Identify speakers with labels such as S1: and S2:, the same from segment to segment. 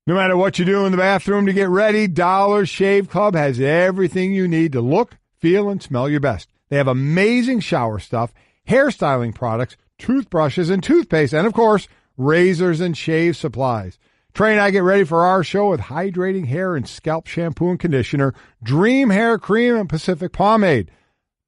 S1: No matter what you do in the bathroom to get ready, Dollar Shave Club has everything you need to look, feel, and smell your best. They have amazing shower stuff, hairstyling products, toothbrushes and toothpaste, and, of course, razors and shave supplies. Trey and I get ready for our show with hydrating hair and scalp shampoo and conditioner, Dream Hair Cream, and Pacific Pomade.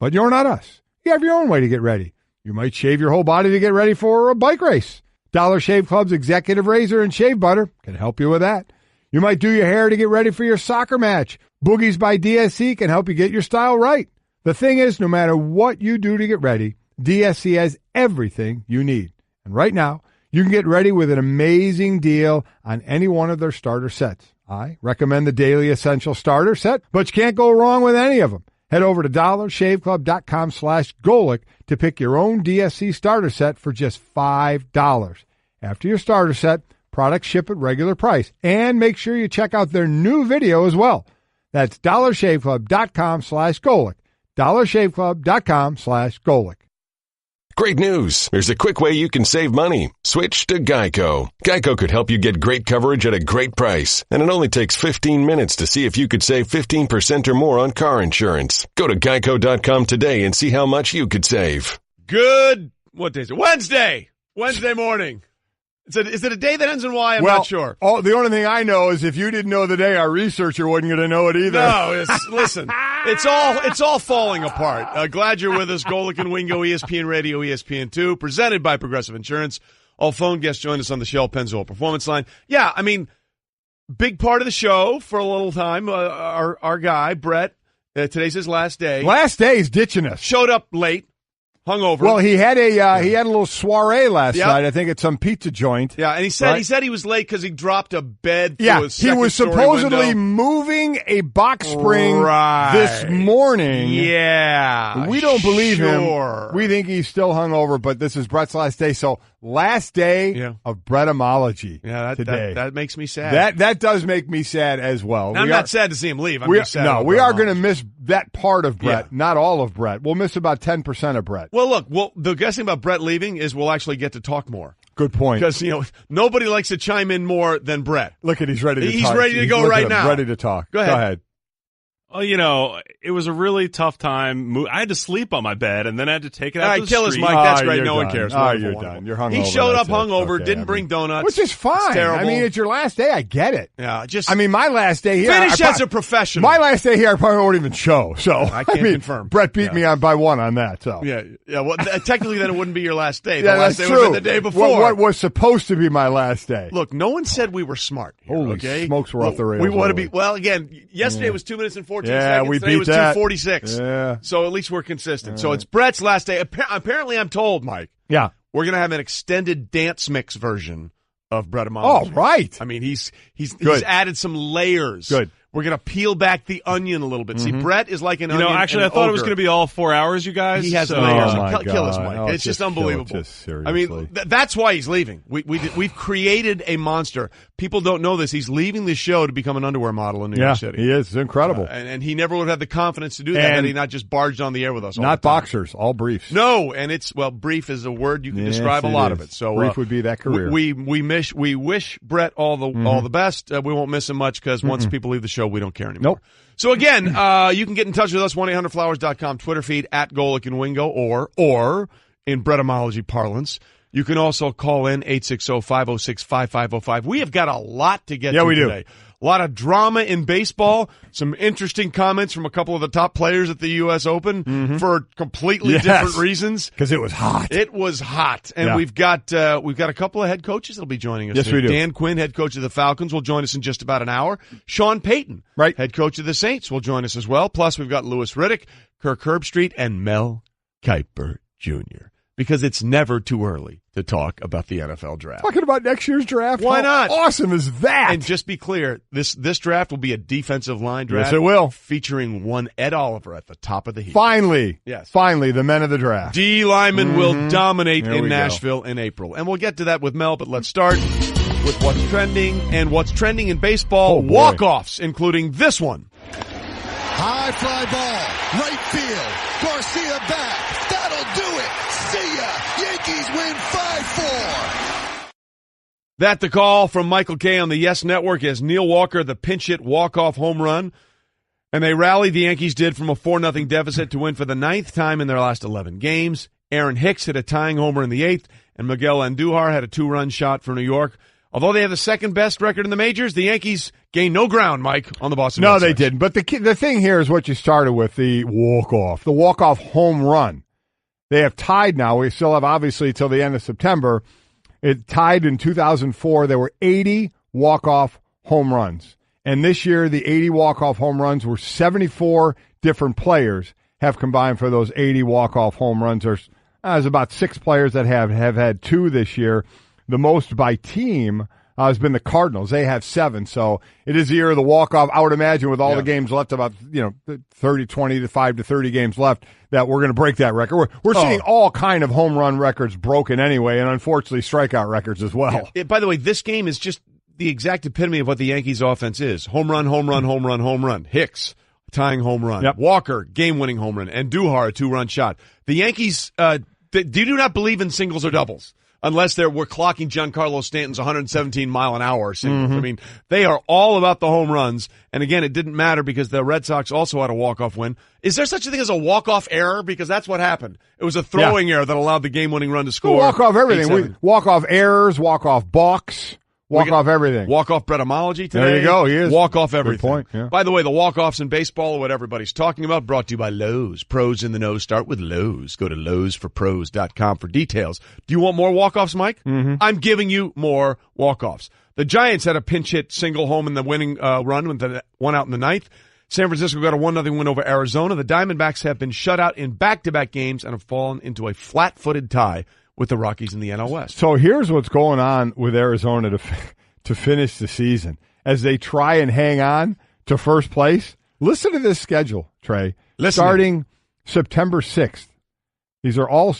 S1: But you're not us. You have your own way to get ready. You might shave your whole body to get ready for a bike race. Dollar Shave Club's Executive Razor and Shave Butter can help you with that. You might do your hair to get ready for your soccer match. Boogies by DSC can help you get your style right. The thing is, no matter what you do to get ready, DSC has everything you need. And right now, you can get ready with an amazing deal on any one of their starter sets. I recommend the Daily Essential Starter Set, but you can't go wrong with any of them. Head over to dollarshaveclub.com/Golic to pick your own DSC starter set for just $5. After your starter set, products ship at regular price. And make sure you check out their new video as well. That's dollarshaveclub.com/Golic. dollarshaveclub.com/Golic.
S2: Great news. There's a quick way you can save money. Switch to Geico. Geico could help you get great coverage at a great price. And it only takes 15 minutes to see if you could save 15% or more on car insurance. Go to geico.com today and see how much you could save.
S3: What day is it? Wednesday morning. Is it a day that ends in Y? I'm not sure.
S1: The only thing I know is if you didn't know the day, our researcher wasn't going to know it either.
S3: No, listen, it's all falling apart. Glad you're with us. Golic and Wingo, ESPN Radio, ESPN2, presented by Progressive Insurance. All phone guests join us on the Shell Pennzoil Performance Line. Yeah, I mean, big part of the show for a little time. Our guy, Brett, today's his last day.
S1: Last day, he's ditching us.
S3: Showed up late. Hungover.
S1: Well, he had a little soiree last night. I think at some pizza joint.
S3: Yeah, and he said he was late because he dropped a bed.
S1: Yeah,
S3: through a
S1: he was supposedly
S3: window.
S1: moving a box spring this morning.
S3: Yeah,
S1: we don't believe him. We think he's still hungover, but this is Brett's last day. So last day of Bretymology.
S3: Yeah,
S1: today.
S3: That makes me sad.
S1: That does make me sad as well.
S3: Now, I'm not sad to see him leave. I'm just sad.
S1: No, we are going to miss that part of Brett, not all of Brett. We'll miss about 10% of Brett.
S3: Well, look, the guessing about Brett leaving is we'll actually get to talk more.
S1: Good point.
S3: Because, nobody likes to chime in more than Brett.
S1: Look at he's ready to talk.
S3: He's ready to go right now.
S1: Ready to talk.
S3: Go ahead.
S4: Well, it was a really tough time. I had to sleep on my bed, and then I had to take it out to the
S3: kill
S4: street.
S3: us, Mike. That's great. No one cares.
S1: You're done. You're hungover.
S3: He showed up hungover, didn't bring donuts.
S1: Which is fine.
S3: It's terrible.
S1: I mean, it's your last day. I get it.
S3: Yeah,
S1: my last day here.
S3: Finish as a professional.
S1: My last day here, I probably won't even show. So
S3: I can't confirm.
S1: Brett beat me by one on that. So
S3: yeah. Well, technically, then it wouldn't be your last day. The
S1: yeah,
S3: last
S1: that's
S3: day
S1: true.
S3: would have been the day before.
S1: What was supposed to be my last day?
S3: Look, no one said we were smart. Here,
S1: Holy smokes, we're off the rails.
S3: We want to be. Well, again, yesterday was 2 minutes and 14 seconds.
S1: Yeah, we
S3: Today
S1: beat
S3: was
S1: that.
S3: 2:46.
S1: Yeah.
S3: So at least we're consistent. So it's Brett's last day. Apparently, I'm told, Mike.
S1: Yeah.
S3: We're going to have an extended dance mix version of Bretymology.
S1: Oh, right.
S3: I mean, he's added some layers.
S1: Good.
S3: We're going to peel back the onion a little bit. See, Brett is like an onion.
S4: Actually, I thought it was going to be all 4 hours, you guys.
S3: He has
S4: so.
S3: layers.
S1: Oh, my
S3: Kill us,
S1: God.
S3: Mike.
S1: Oh,
S3: It's just unbelievable.
S1: Seriously.
S3: I mean, that's why he's leaving. We've created a monster. People don't know this. He's leaving the show to become an underwear model in New York City.
S1: He is. It's incredible.
S3: And he never would have had the confidence to do that had he not just barged on the air with us all
S1: Not
S3: the time.
S1: boxers, all briefs.
S3: No, and brief is a word you can describe a lot of it. So
S1: brief would be that career.
S3: We wish Brett all the best. We won't miss him much because once people leave the show, we don't care anymore.
S1: Nope.
S3: So again, you can get in touch with us, 1-800-Flowers.com, Twitter feed, @Golic and Wingo, or in Bretymology parlance, you can also call in 860-506-5505. We have got a lot to get to today. A lot of drama in baseball, some interesting comments from a couple of the top players at the U.S. Open for completely different reasons.
S1: Because it was hot.
S3: It was hot. And we've got a couple of head coaches that'll be joining us.
S1: Yes, we do.
S3: Dan Quinn, head coach of the Falcons, will join us in just about an hour. Sean Payton, head coach of the Saints, will join us as well. Plus, we've got Louis Riddick, Kirk Herbstreit, and Mel Kiper Jr. Because it's never too early to talk about the NFL draft.
S1: Talking about next year's draft?
S3: Why not?
S1: How awesome is that?
S3: And just be clear, this draft will be a defensive line draft.
S1: Yes, it will.
S3: Featuring one Ed Oliver at the top of the heap.
S1: Finally.
S3: Yes.
S1: Finally, the men of the draft.
S3: D. Lyman will dominate in Nashville in April. And we'll get to that with Mel, but let's start with what's trending. And what's trending in baseball, walk-offs, including this one.
S5: High fly ball, right field, Garcia back, that'll do it. See ya! Yankees win 5-4.
S3: That the call from Michael Kay on the Yes Network as Neil Walker, the pinch hit walk-off home run. And they rallied, the Yankees did, from a 4-0 deficit to win for the 9th time in their last 11 games. Aaron Hicks hit a tying homer in the 8th, and Miguel Andujar had a 2-run shot for New York. Although they have the second-best record in the majors, the Yankees gained no ground, Mike, on the Boston Red Sox.
S1: No, they didn't. But the thing here is what you started with, the walk-off home run. They have tied now. We still have, obviously, till the end of September. It tied in 2004. There were 80 walk-off home runs. And this year, the 80 walk-off home runs were 74 different players have combined for those 80 walk-off home runs. There's about 6 players that have had 2 this year. The most by team has been the Cardinals. They have 7. So it is the year of the walk-off. I would imagine with all the games left, about 25 to 30 games left, that we're going to break that record. We're seeing all kind of home run records broken anyway, and unfortunately strikeout records as well.
S3: Yeah. By the way, this game is just the exact epitome of what the Yankees offense is. Home run, home run, home run, home run. Hicks, tying home run.
S1: Yep.
S3: Walker, game-winning home run. And Andujar, a 2-run shot. The Yankees do not believe in singles or doubles unless we're clocking Giancarlo Stanton's 117-mile-an-hour singles. I mean, they are all about the home runs. And again, it didn't matter because the Red Sox also had a walk-off win. Is there such a thing as a walk-off error? Because that's what happened. It was a throwing error that allowed the game-winning run to score.
S1: Walk-off everything. Walk-off errors, walk-off balks. Walk-off everything.
S3: Walk-off Bretymology today.
S1: There you go. He is.
S3: Walk-off everything.
S1: Good point. Yeah.
S3: By the way, the walk-offs in baseball are what everybody's talking about. Brought to you by Lowe's. Pros in the know start with Lowe's. Go to lowesforpros.com for details. Do you want more walk-offs, Mike? Mm-hmm. I'm giving you more walk-offs. The Giants had a pinch hit single home in the winning run with the one out in the 9th. San Francisco got a 1-0 win over Arizona. The Diamondbacks have been shut out in back-to-back games and have fallen into a flat-footed tie with the Rockies in the NL West.
S1: So here's what's going on with Arizona to finish the season. As they try and hang on to first place, listen to this schedule, Trey. Starting September 6th. These are all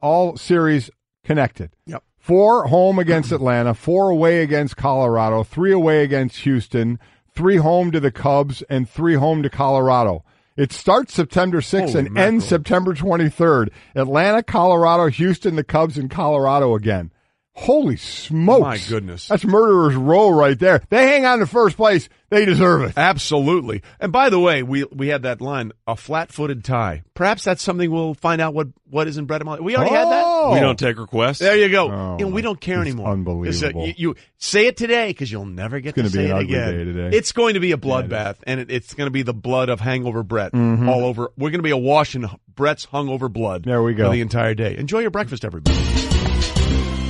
S1: all series connected.
S3: Yep.
S1: 4 home against Atlanta, 4 away against Colorado, 3 away against Houston, 3 home to the Cubs, and 3 home to Colorado. It starts September 6th and ends September 23rd. Atlanta, Colorado, Houston, the Cubs, and Colorado again. Holy smokes.
S3: My goodness.
S1: That's murderer's row right there. They hang on to first place. They deserve it.
S3: Absolutely. And by the way, we had that line, a flat-footed tie. Perhaps that's something we'll find out what is in Bretymology. We already had that?
S4: We don't take requests.
S3: There you go.
S1: Oh,
S3: we don't care anymore.
S1: Unbelievable.
S3: You say it today because you'll never get to say it again.
S1: It's going to be an ugly day today.
S3: It's going to be a bloodbath, and it's going to be the blood of hangover Brett all over. We're going to be awash in Brett's hungover blood.
S1: There we go.
S3: For the entire day. Enjoy your breakfast, everybody.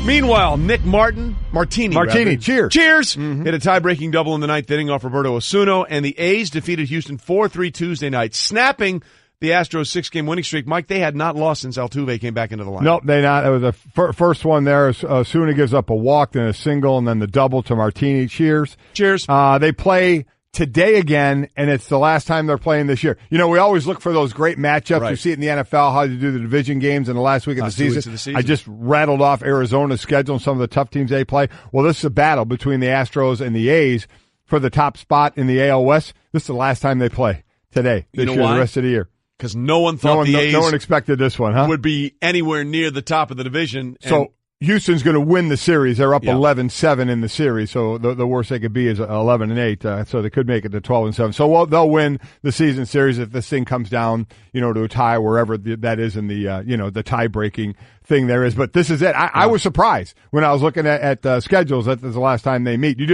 S3: Meanwhile, Nick Martini,
S1: cheers.
S3: Hit a tie-breaking double in the 9th inning off Roberto Osuna, and the A's defeated Houston 4-3 Tuesday night, snapping the Astros' 6-game winning streak. Mike, they had not lost since Altuve came back into the lineup.
S1: Nope, they not. It was the first one there. Osuna gives up a walk, then a single, and then the double to Martini. Cheers. They play today again, and it's the last time they're playing this year. You know, we always look for those great matchups.
S3: Right.
S1: You see it in the NFL, how you do the division games in the last week of the season. I just rattled off Arizona's schedule and some of the tough teams they play. Well, this is a battle between the Astros and the A's for the top spot in the AL West. This is the last time they play today, this year, the rest of the year.
S3: Because no one thought the A's
S1: no one expected this one, huh?
S3: would be anywhere near the top of the division.
S1: So Houston's going to win the series. They're up 11-7 in the series, so the worst they could be is 11-8. So they could make it to 12-7. So they'll win the season series if this thing comes down, to a tie wherever that is in the the tie-breaking thing there is. But this is it. I was surprised when I was looking at schedules that this is the last time they meet. You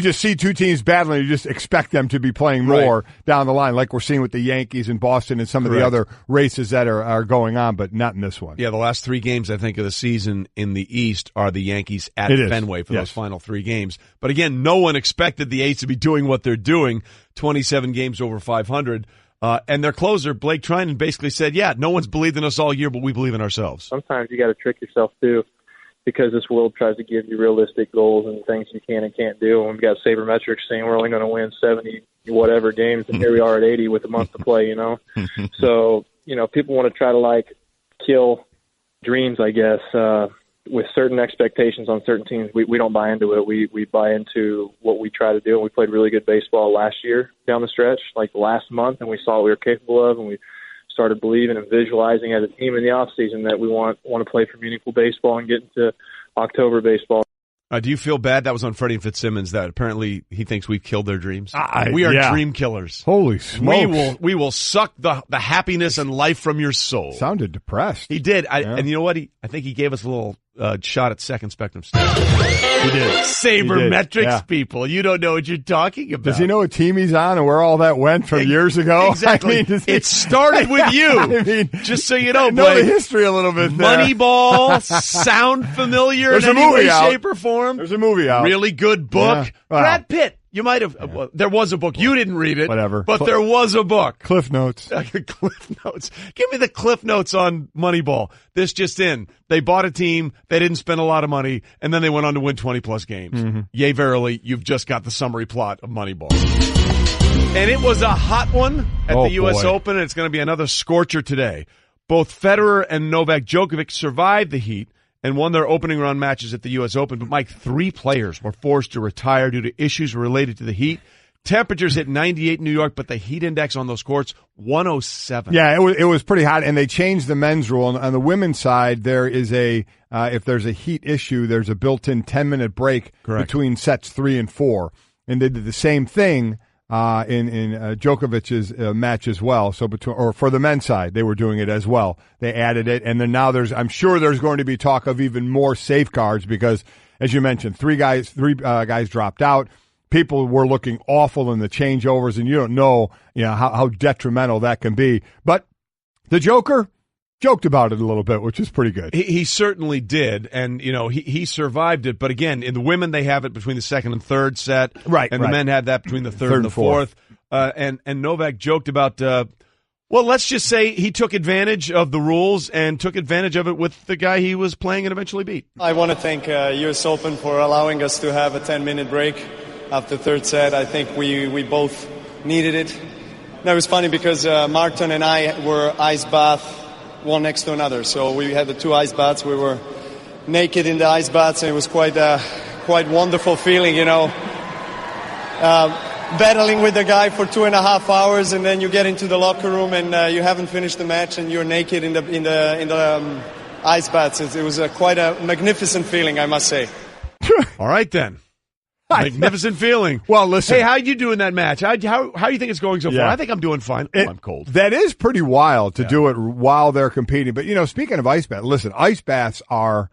S1: just see 2 teams battling. You just expect them to be playing more down the line, like we're seeing with the Yankees in Boston and some of the other races that are going on, but not in this one.
S3: Yeah, the last 3 games, I think, of the season in the East are the Yankees at Fenway for those final 3 games. But again, no one expected the A's to be doing what they're doing, 27 games over 500. And their closer, Blake Trinan, basically said, no one's believed in us all year, but we believe in ourselves.
S6: Sometimes you got to trick yourself, too, because this world tries to give you realistic goals and things you can and can't do. And we've got sabermetrics saying we're only going to win 70 whatever games, and here we are at 80 with a month to play, So, people want to try to, kill dreams, I guess, with certain expectations on certain teams. We don't buy into it. We buy into what we try to do, and we played really good baseball last year down the stretch, like the last month, and we saw what we were capable of, and we started believing and visualizing as a team in the offseason that we want to play for meaningful baseball and get into October baseball.
S3: Do you feel bad? That was on Freddie and Fitzsimmons that apparently he thinks we've killed their dreams. We are dream killers.
S1: Holy smokes.
S3: We will suck the happiness and life from your soul.
S1: Sounded depressed.
S3: He did. And you know what? I think he gave us a little shot at second spectrum stuff. He did. Sabermetrics, people. You don't know what you're talking about.
S1: Does he know what team he's on and where all that went from years ago?
S3: Exactly. It started with you. Just so you know,
S1: know the history a little bit.
S3: Moneyball, sound familiar in any way, shape, or form.
S1: There's a movie out.
S3: Really good book.
S1: Yeah. Wow.
S3: Brad Pitt. You might have. Well, there was a book. You didn't read it.
S1: Whatever.
S3: But there was a book.
S1: Cliff Notes.
S3: Cliff Notes. Give me the Cliff Notes on Moneyball. This just in. They bought a team. They didn't spend a lot of money. And then they went on to win 20-plus games. Mm-hmm. Yea, verily, you've just got the summary plot of Moneyball. And it was a hot one at the U.S. Open, and it's going to be another scorcher today. Both Federer and Novak Djokovic survived the heat and won their opening round matches at the U.S. Open. But, Mike, 3 players were forced to retire due to issues related to the heat. Temperatures hit 98 in New York, but the heat index on those courts, 107.
S1: Yeah, it was pretty hot, and they changed the men's rule. On the women's side, there is if there's a heat issue, there's a built-in 10-minute break between sets 3 and 4. And they did the same thing in Djokovic's match as well. So for the men's side, they were doing it as well. They added it, and then now I'm sure there's going to be talk of even more safeguards because, as you mentioned, three guys dropped out. People were looking awful in the changeovers, and you don't know, how detrimental that can be. But the Joker joked about it a little bit, which is pretty good.
S3: He certainly did, and he survived it. But again, in the women, they have it between the second and third set,
S1: right?
S3: And the men had that between the third and the fourth. And Novak joked about. Well, let's just say he took advantage of the rules and took advantage of it with the guy he was playing and eventually beat.
S7: I want to thank U.S. Open for allowing us to have a 10-minute break after third set. I think we both needed it. That was funny because Martin and I were ice bath one next to another. So we had the 2 ice baths. We were naked in the ice baths, and it was quite wonderful feeling, battling with the guy for 2.5 hours, and then you get into the locker room and you haven't finished the match, and you're naked in the ice baths. It was quite a magnificent feeling, I must say.
S3: All right, then. Magnificent feeling.
S1: Well, listen.
S3: Hey, how'd you do in that match? How do you think it's going so far? I think I'm doing fine. I'm cold.
S1: That is pretty wild to do it while they're competing. But, speaking of ice baths, listen, ice baths are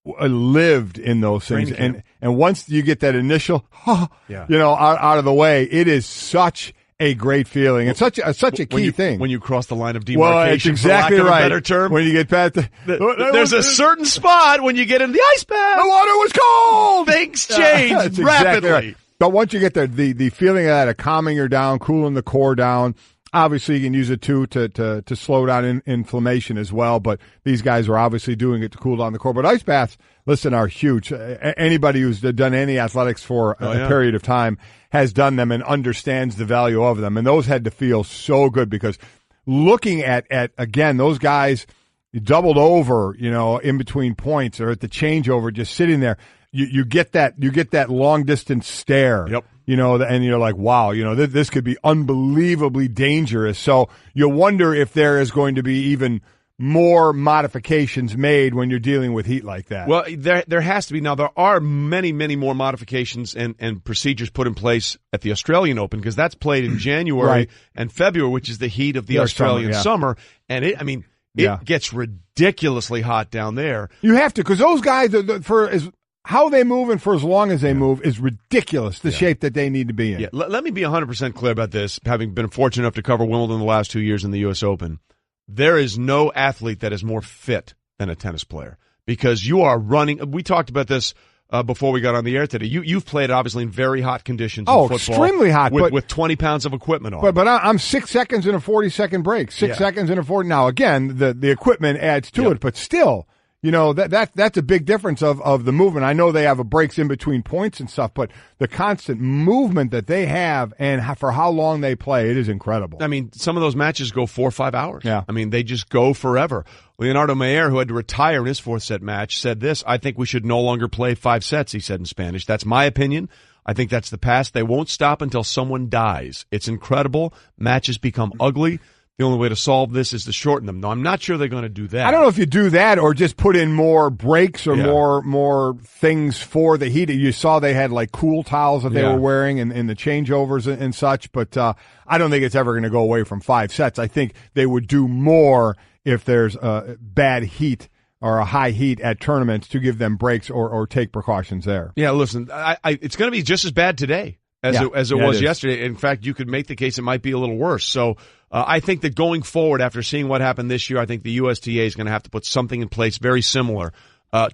S1: lived in those things. And once you get that initial, out of the way, it is such a great feeling. It's such a key thing.
S3: When you cross the line of demarcation,
S1: well, it's exactly
S3: for lack of
S1: right.
S3: a better term.
S1: When you get past
S3: there's a certain spot when you get in the ice bath.
S1: The water was cold.
S3: Things change rapidly.
S1: Exactly right. But once you get there, the feeling of that, of calming her down, cooling the core down. Obviously, you can use it too to slow down inflammation as well. But these guys are obviously doing it to cool down the core. But ice baths, listen, are huge. Anybody who's done any athletics for a period of time has done them and understands the value of them. And those had to feel so good because looking at again, those guys doubled over, in between points or at the changeover, just sitting there. You get that long distance stare.
S3: Yep.
S1: And you're like, wow, this could be unbelievably dangerous. So you wonder if there is going to be even more modifications made when you're dealing with heat like that.
S3: Well, there has to be. Now, there are many, many more modifications and procedures put in place at the Australian Open because that's played in January and February, which is the heat of the Australian summer. And it gets ridiculously hot down there.
S1: You have to, because those guys, how they move and for as long as they move is ridiculous, the shape that they need to be in.
S3: Yeah. Let me be 100% clear about this, having been fortunate enough to cover Wimbledon the last 2 years in the U.S. Open. There is no athlete that is more fit than a tennis player because you are running. We talked about this before we got on the air today. You've played obviously in very hot conditions. In football,
S1: extremely hot,
S3: with 20 pounds of equipment on.
S1: But I'm 6 seconds in a 40-second break. 6 seconds in a 40. Now again, the equipment adds to it, but still. That's a big difference of the movement. I know they have breaks in between points and stuff, but the constant movement that they have and for how long they play, it is incredible.
S3: I mean, some of those matches go 4 or 5 hours.
S1: Yeah.
S3: I mean, they just go forever. Leonardo Mayer, who had to retire in his 4th set match, said this: I think we should no longer play 5 sets, he said in Spanish. That's my opinion. I think that's the past. They won't stop until someone dies. It's incredible. Matches become ugly. the only way to solve this is to shorten them. No, I'm not sure they're going to do that.
S1: I don't know if you do that or just put in more breaks or more things for the heat. You saw they had like cool towels that they were wearing in the changeovers and such, but I don't think it's ever going to go away from 5 sets. I think they would do more if there's bad heat or a high heat at tournaments to give them breaks or take precautions there.
S3: Yeah, listen, it's going to be just as bad today as it was yesterday. In fact, you could make the case it might be a little worse. So I think that going forward, after seeing what happened this year, I think the USTA is going to have to put something in place very similar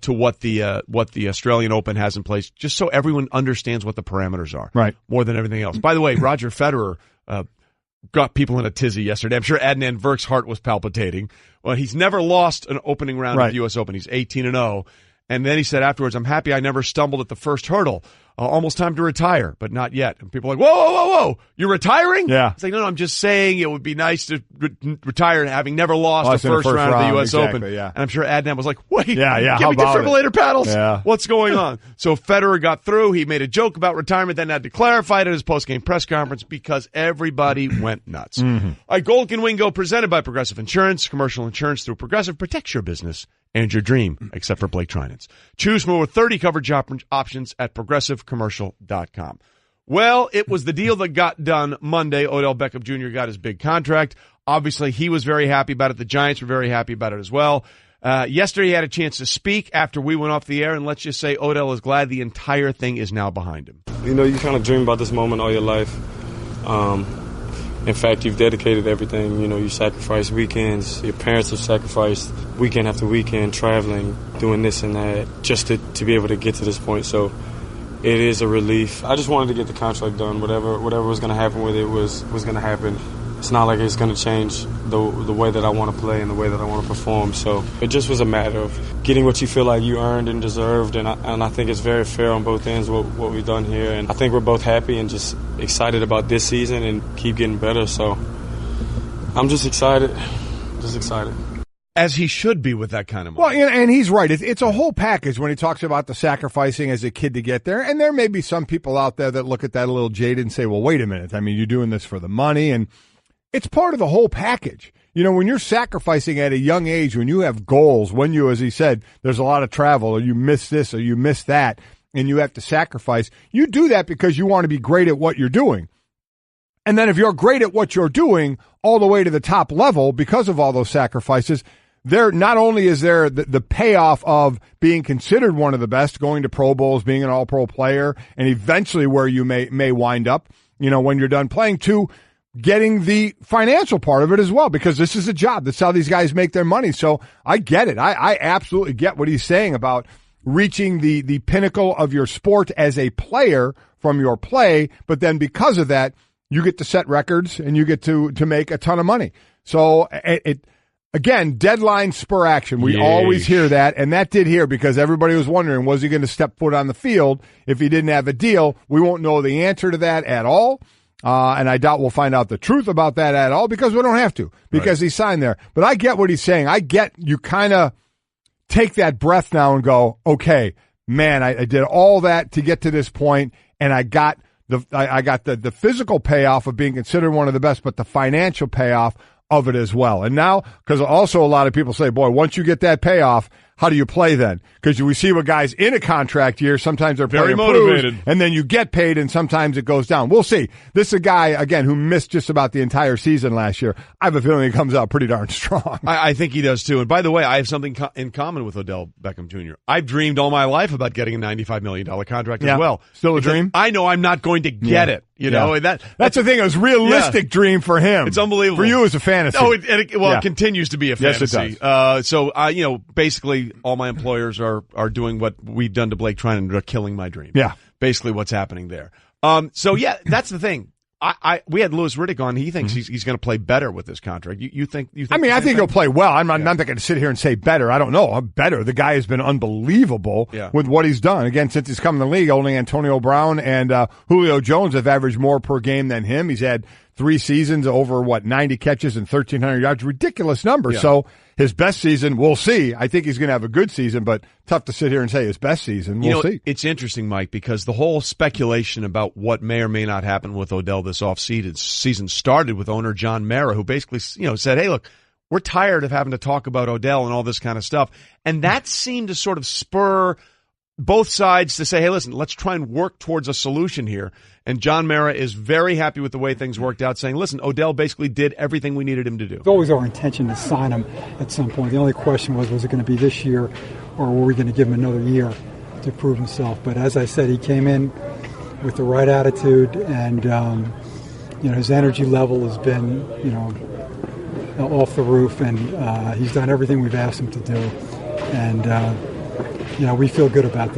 S3: to what the Australian Open has in place, just so everyone understands what the parameters are.
S1: Right.
S3: More than everything else. By the way, Roger Federer got people in a tizzy yesterday. I'm sure Adnan Virk's heart was palpitating. Well, he's never lost an opening round of the U.S. Open. He's 18-0. And then he said afterwards, I'm happy I never stumbled at the first hurdle. Almost time to retire, but not yet. And people are like, whoa, you're retiring?
S1: Yeah.
S3: It's like, no, I'm just saying it would be nice to retire having never lost the first round of the U.S. Open.
S1: Yeah.
S3: And I'm sure Adnan was like, wait, give
S1: how
S3: me
S1: about
S3: defibrillator paddles.
S1: Yeah.
S3: What's going on? So Federer got through. He made a joke about retirement, then had to clarify it at his post-game press conference because everybody went nuts.
S1: Mm-hmm.
S3: All right, Golic and Wingo presented by Progressive Insurance. Commercial insurance through Progressive protects your business and your dream, except for Blake Trinans. Choose from over 30 coverage options at ProgressiveCommercial.com. Well, it was the deal that got done Monday. Odell Beckham Jr. got his big contract. Obviously, he was very happy about it. The Giants were very happy about it as well. Yesterday, he had a chance to speak after we went off the air, and let's just say Odell is glad the entire thing is now behind him.
S8: You know, you kind of dream about this moment all your life. In fact, you've dedicated everything. You know, you sacrificed weekends. Your parents have sacrificed weekend after weekend, traveling, doing this and that, just to be able to get to this point. So it is a relief. I just wanted to get the contract done. Whatever was going to happen with it was going to happen. It's not like it's going to change the way that I want to play and the way that I want to perform. So it just was a matter of getting what you feel like you earned and deserved. And I think it's very fair on both ends what we've done here. And I think we're both happy and just excited about this season and keep getting better. So I'm just excited.
S3: As he should be with that kind of money.
S1: Well, and he's right. It's a whole package when he talks about the sacrificing as a kid to get there. And there may be some people out there that look at that a little jaded and say, well, wait a minute. I mean, you're doing this for the money. And it's part of the whole package. You know, when you're sacrificing at a young age, when you have goals, when you, as he said, there's a lot of travel, or you miss this or you miss that, and you have to sacrifice, you do that because you want to be great at what you're doing. And then if you're great at what you're doing all the way to the top level because of all those sacrifices, there not only is there the payoff of being considered one of the best, going to Pro Bowls, being an all-pro player, and eventually where you may wind up, you know, when you're done playing, to getting the financial part of it as well, because this is a job. That's how these guys make their money. So I get it. I absolutely get what he's saying about reaching the pinnacle of your sport as a player from your play, but then because of that, you get to set records and you get to make a ton of money. So again, deadline spur action. We always hear that, and that did here because everybody was wondering, was he going to step foot on the field if he didn't have a deal? We won't know the answer to that at all. And I doubt we'll find out the truth about that at all because we don't have to, because he signed there. But I get what he's saying. I get you kind of take that breath now and go, okay, man, I did all that to get to this point, and I got the physical payoff of being considered one of the best, but the financial payoff of it as well. And now, because also a lot of people say, boy, once you get that payoff, how do you play then? Because we see what guys in a contract year, sometimes they're
S3: very
S1: motivated, and then you get paid, and sometimes it goes down. We'll see. This is a guy, again, who missed just about the entire season last year. I have a feeling he comes out pretty darn strong.
S3: I think he does, too. And by the way, I have something in common with Odell Beckham Jr. I've dreamed all my life about getting a $95 million contract as well.
S1: Still a dream?
S3: I know I'm not going to get it. You know, and
S1: that's the thing. It was a realistic dream for him.
S3: It's unbelievable.
S1: For you, it's a fantasy.
S3: Oh, it continues to be a fantasy.
S1: Yes, it does.
S3: So, basically, all my employers are doing what we've done to Blake Trinan. They're killing my dream.
S1: Yeah.
S3: Basically what's happening there. That's the thing. We had Louis Riddick on. He thinks he's going to play better with this contract. You think? I
S1: mean, I think he'll play well. I'm not going to sit here and say better. I don't know. Better. The guy has been unbelievable with what he's done. Again, since he's come in the league, only Antonio Brown and Julio Jones have averaged more per game than him. He's had 3 seasons over, 90 catches and 1,300 yards. Ridiculous number.
S3: Yeah.
S1: So his best season, we'll see. I think he's going to have a good season, but tough to sit here and say his best season. We'll see.
S3: It's interesting, Mike, because the whole speculation about what may or may not happen with Odell this offseason started with owner John Mara, who basically, said, hey, look, we're tired of having to talk about Odell and all this kind of stuff. And that seemed to sort of spur both sides to say, hey, listen, let's try and work towards a solution here. And John Mara is very happy with the way things worked out, saying, listen, Odell basically did everything we needed him to do.
S9: It's always our intention to sign him at some point. The only question was it going to be this year, or were we going to give him another year to prove himself? But as I said, he came in with the right attitude, and his energy level has been off the roof, and he's done everything we've asked him to do. And we feel good about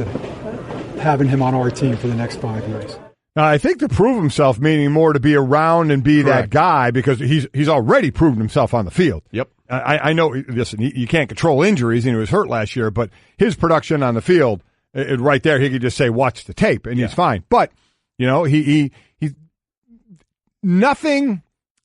S9: having him on our team for the next 5 years.
S1: I think to prove himself, meaning more to be around and be that guy, because he's already proven himself on the field.
S3: Yep.
S1: I know, listen, you can't control injuries, and he was hurt last year, but his production on the field, right there, he could just say, watch the tape, and he's fine. But, he's nothing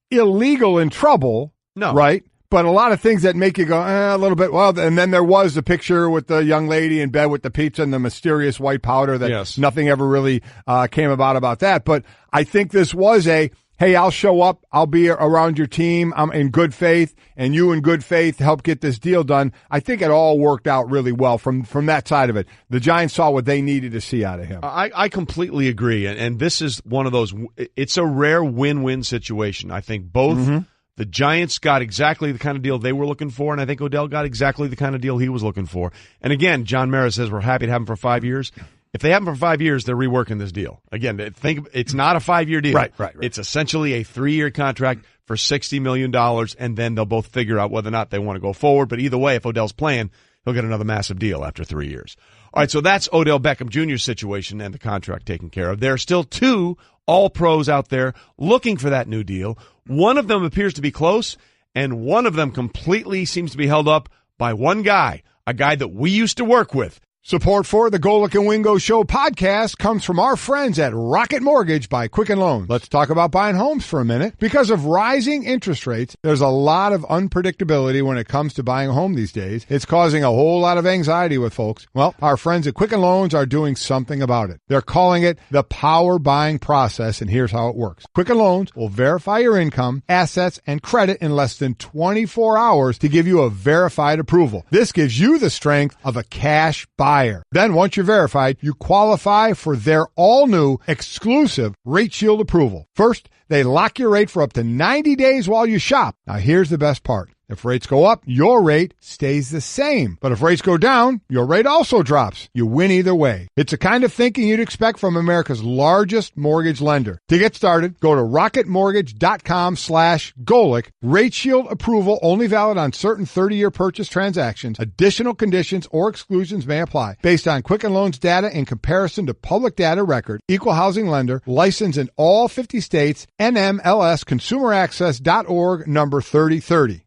S1: illegal in trouble, right? But a lot of things that make you go, a little bit, well, and then there was the picture with the young lady in bed with the pizza and the mysterious white powder that nothing ever really came about that. But I think this was hey, I'll show up, I'll be around your team, I'm in good faith, and you in good faith help get this deal done. I think it all worked out really well from that side of it. The Giants saw what they needed to see out of him.
S3: I completely agree, and this is one of those, it's a rare win-win situation. I think both the Giants got exactly the kind of deal they were looking for, and I think Odell got exactly the kind of deal he was looking for. And again, John Mara says we're happy to have him for 5 years. If they have him for 5 years, they're reworking this deal. Again, think it's not a 5-year deal.
S1: Right.
S3: It's essentially a 3-year contract for $60 million, and then they'll both figure out whether or not they want to go forward. But either way, if Odell's playing, he'll get another massive deal after 3 years. All right, so that's Odell Beckham Jr.'s situation and the contract taken care of. There are still 2 All-Pros out there looking for that new deal. One of them appears to be close, and one of them completely seems to be held up by one guy, a guy that we used to work with.
S1: Support for the Golic and Wingo Show podcast comes from our friends at Rocket Mortgage by Quicken Loans. Let's talk about buying homes for a minute. Because of rising interest rates, there's a lot of unpredictability when it comes to buying a home these days. It's causing a whole lot of anxiety with folks. Well, our friends at Quicken Loans are doing something about it. They're calling it the power buying process, and here's how it works. Quicken Loans will verify your income, assets, and credit in less than 24 hours to give you a verified approval. This gives you the strength of a cash buyer. Then once you're verified, you qualify for their all-new exclusive Rate Shield approval. First, they lock your rate for up to 90 days while you shop. Now here's the best part. If rates go up, your rate stays the same. But if rates go down, your rate also drops. You win either way. It's the kind of thinking you'd expect from America's largest mortgage lender. To get started, go to rocketmortgage.com/Golic. Rate Shield approval only valid on certain 30-year purchase transactions. Additional conditions or exclusions may apply. Based on Quicken Loans data in comparison to public data record. Equal housing lender. Licensed in all 50 states. NMLS ConsumerAccess.org number 3030.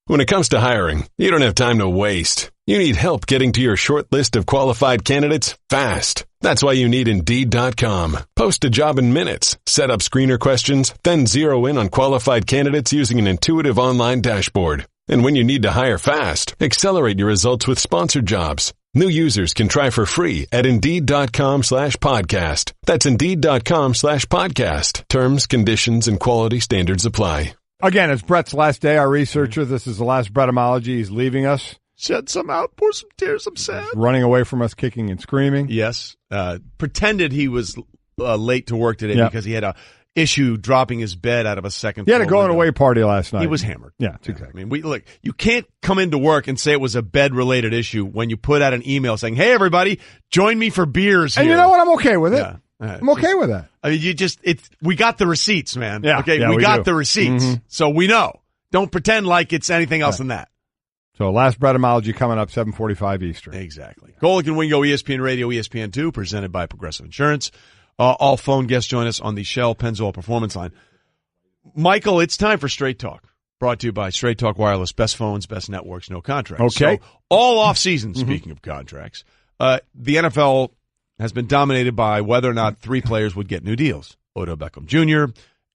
S2: When it comes to hiring, you don't have time to waste. You need help getting to your short list of qualified candidates fast. That's why you need Indeed.com. Post a job in minutes, set up screener questions, then zero in on qualified candidates using an intuitive online dashboard. And when you need to hire fast, accelerate your results with sponsored jobs. New users can try for free at Indeed.com/podcast. That's Indeed.com/podcast. Terms, conditions, and quality standards apply.
S1: Again, it's Brett's last day, our researcher. This is the last Bretymology. He's leaving us.
S3: Shed some out, pour some tears, I'm sad.
S1: Running away from us, kicking and screaming.
S3: Yes. Pretended he was late to work today because he had a issue dropping his bed out of a second floor.
S1: He had a going-away party last night.
S3: He was hammered.
S1: Yeah, that's exactly.
S3: I mean, look, you can't come into work and say it was a bed-related issue when you put out an email saying, hey, everybody, join me for beers here.
S1: And you know what? I'm okay with it.
S3: Yeah.
S1: I'm okay with that.
S3: I mean, we got the receipts, man.
S1: Yeah.
S3: Okay,
S1: Yeah,
S3: we got
S1: do.
S3: the receipts.
S1: Mm-hmm.
S3: So we know. Don't pretend like it's anything else than that.
S1: So last Bretymology coming up, 7:45 Eastern.
S3: Exactly. Golic and Wingo, ESPN Radio, ESPN2, presented by Progressive Insurance. All phone guests join us on the Shell Pennzoil Performance Line. Michael, it's time for Straight Talk. Brought to you by Straight Talk Wireless. Best phones, best networks, no contracts.
S1: Okay.
S3: So all off-season, speaking of contracts, the NFL has been dominated by whether or not 3 players would get new deals. Odell Beckham Jr.,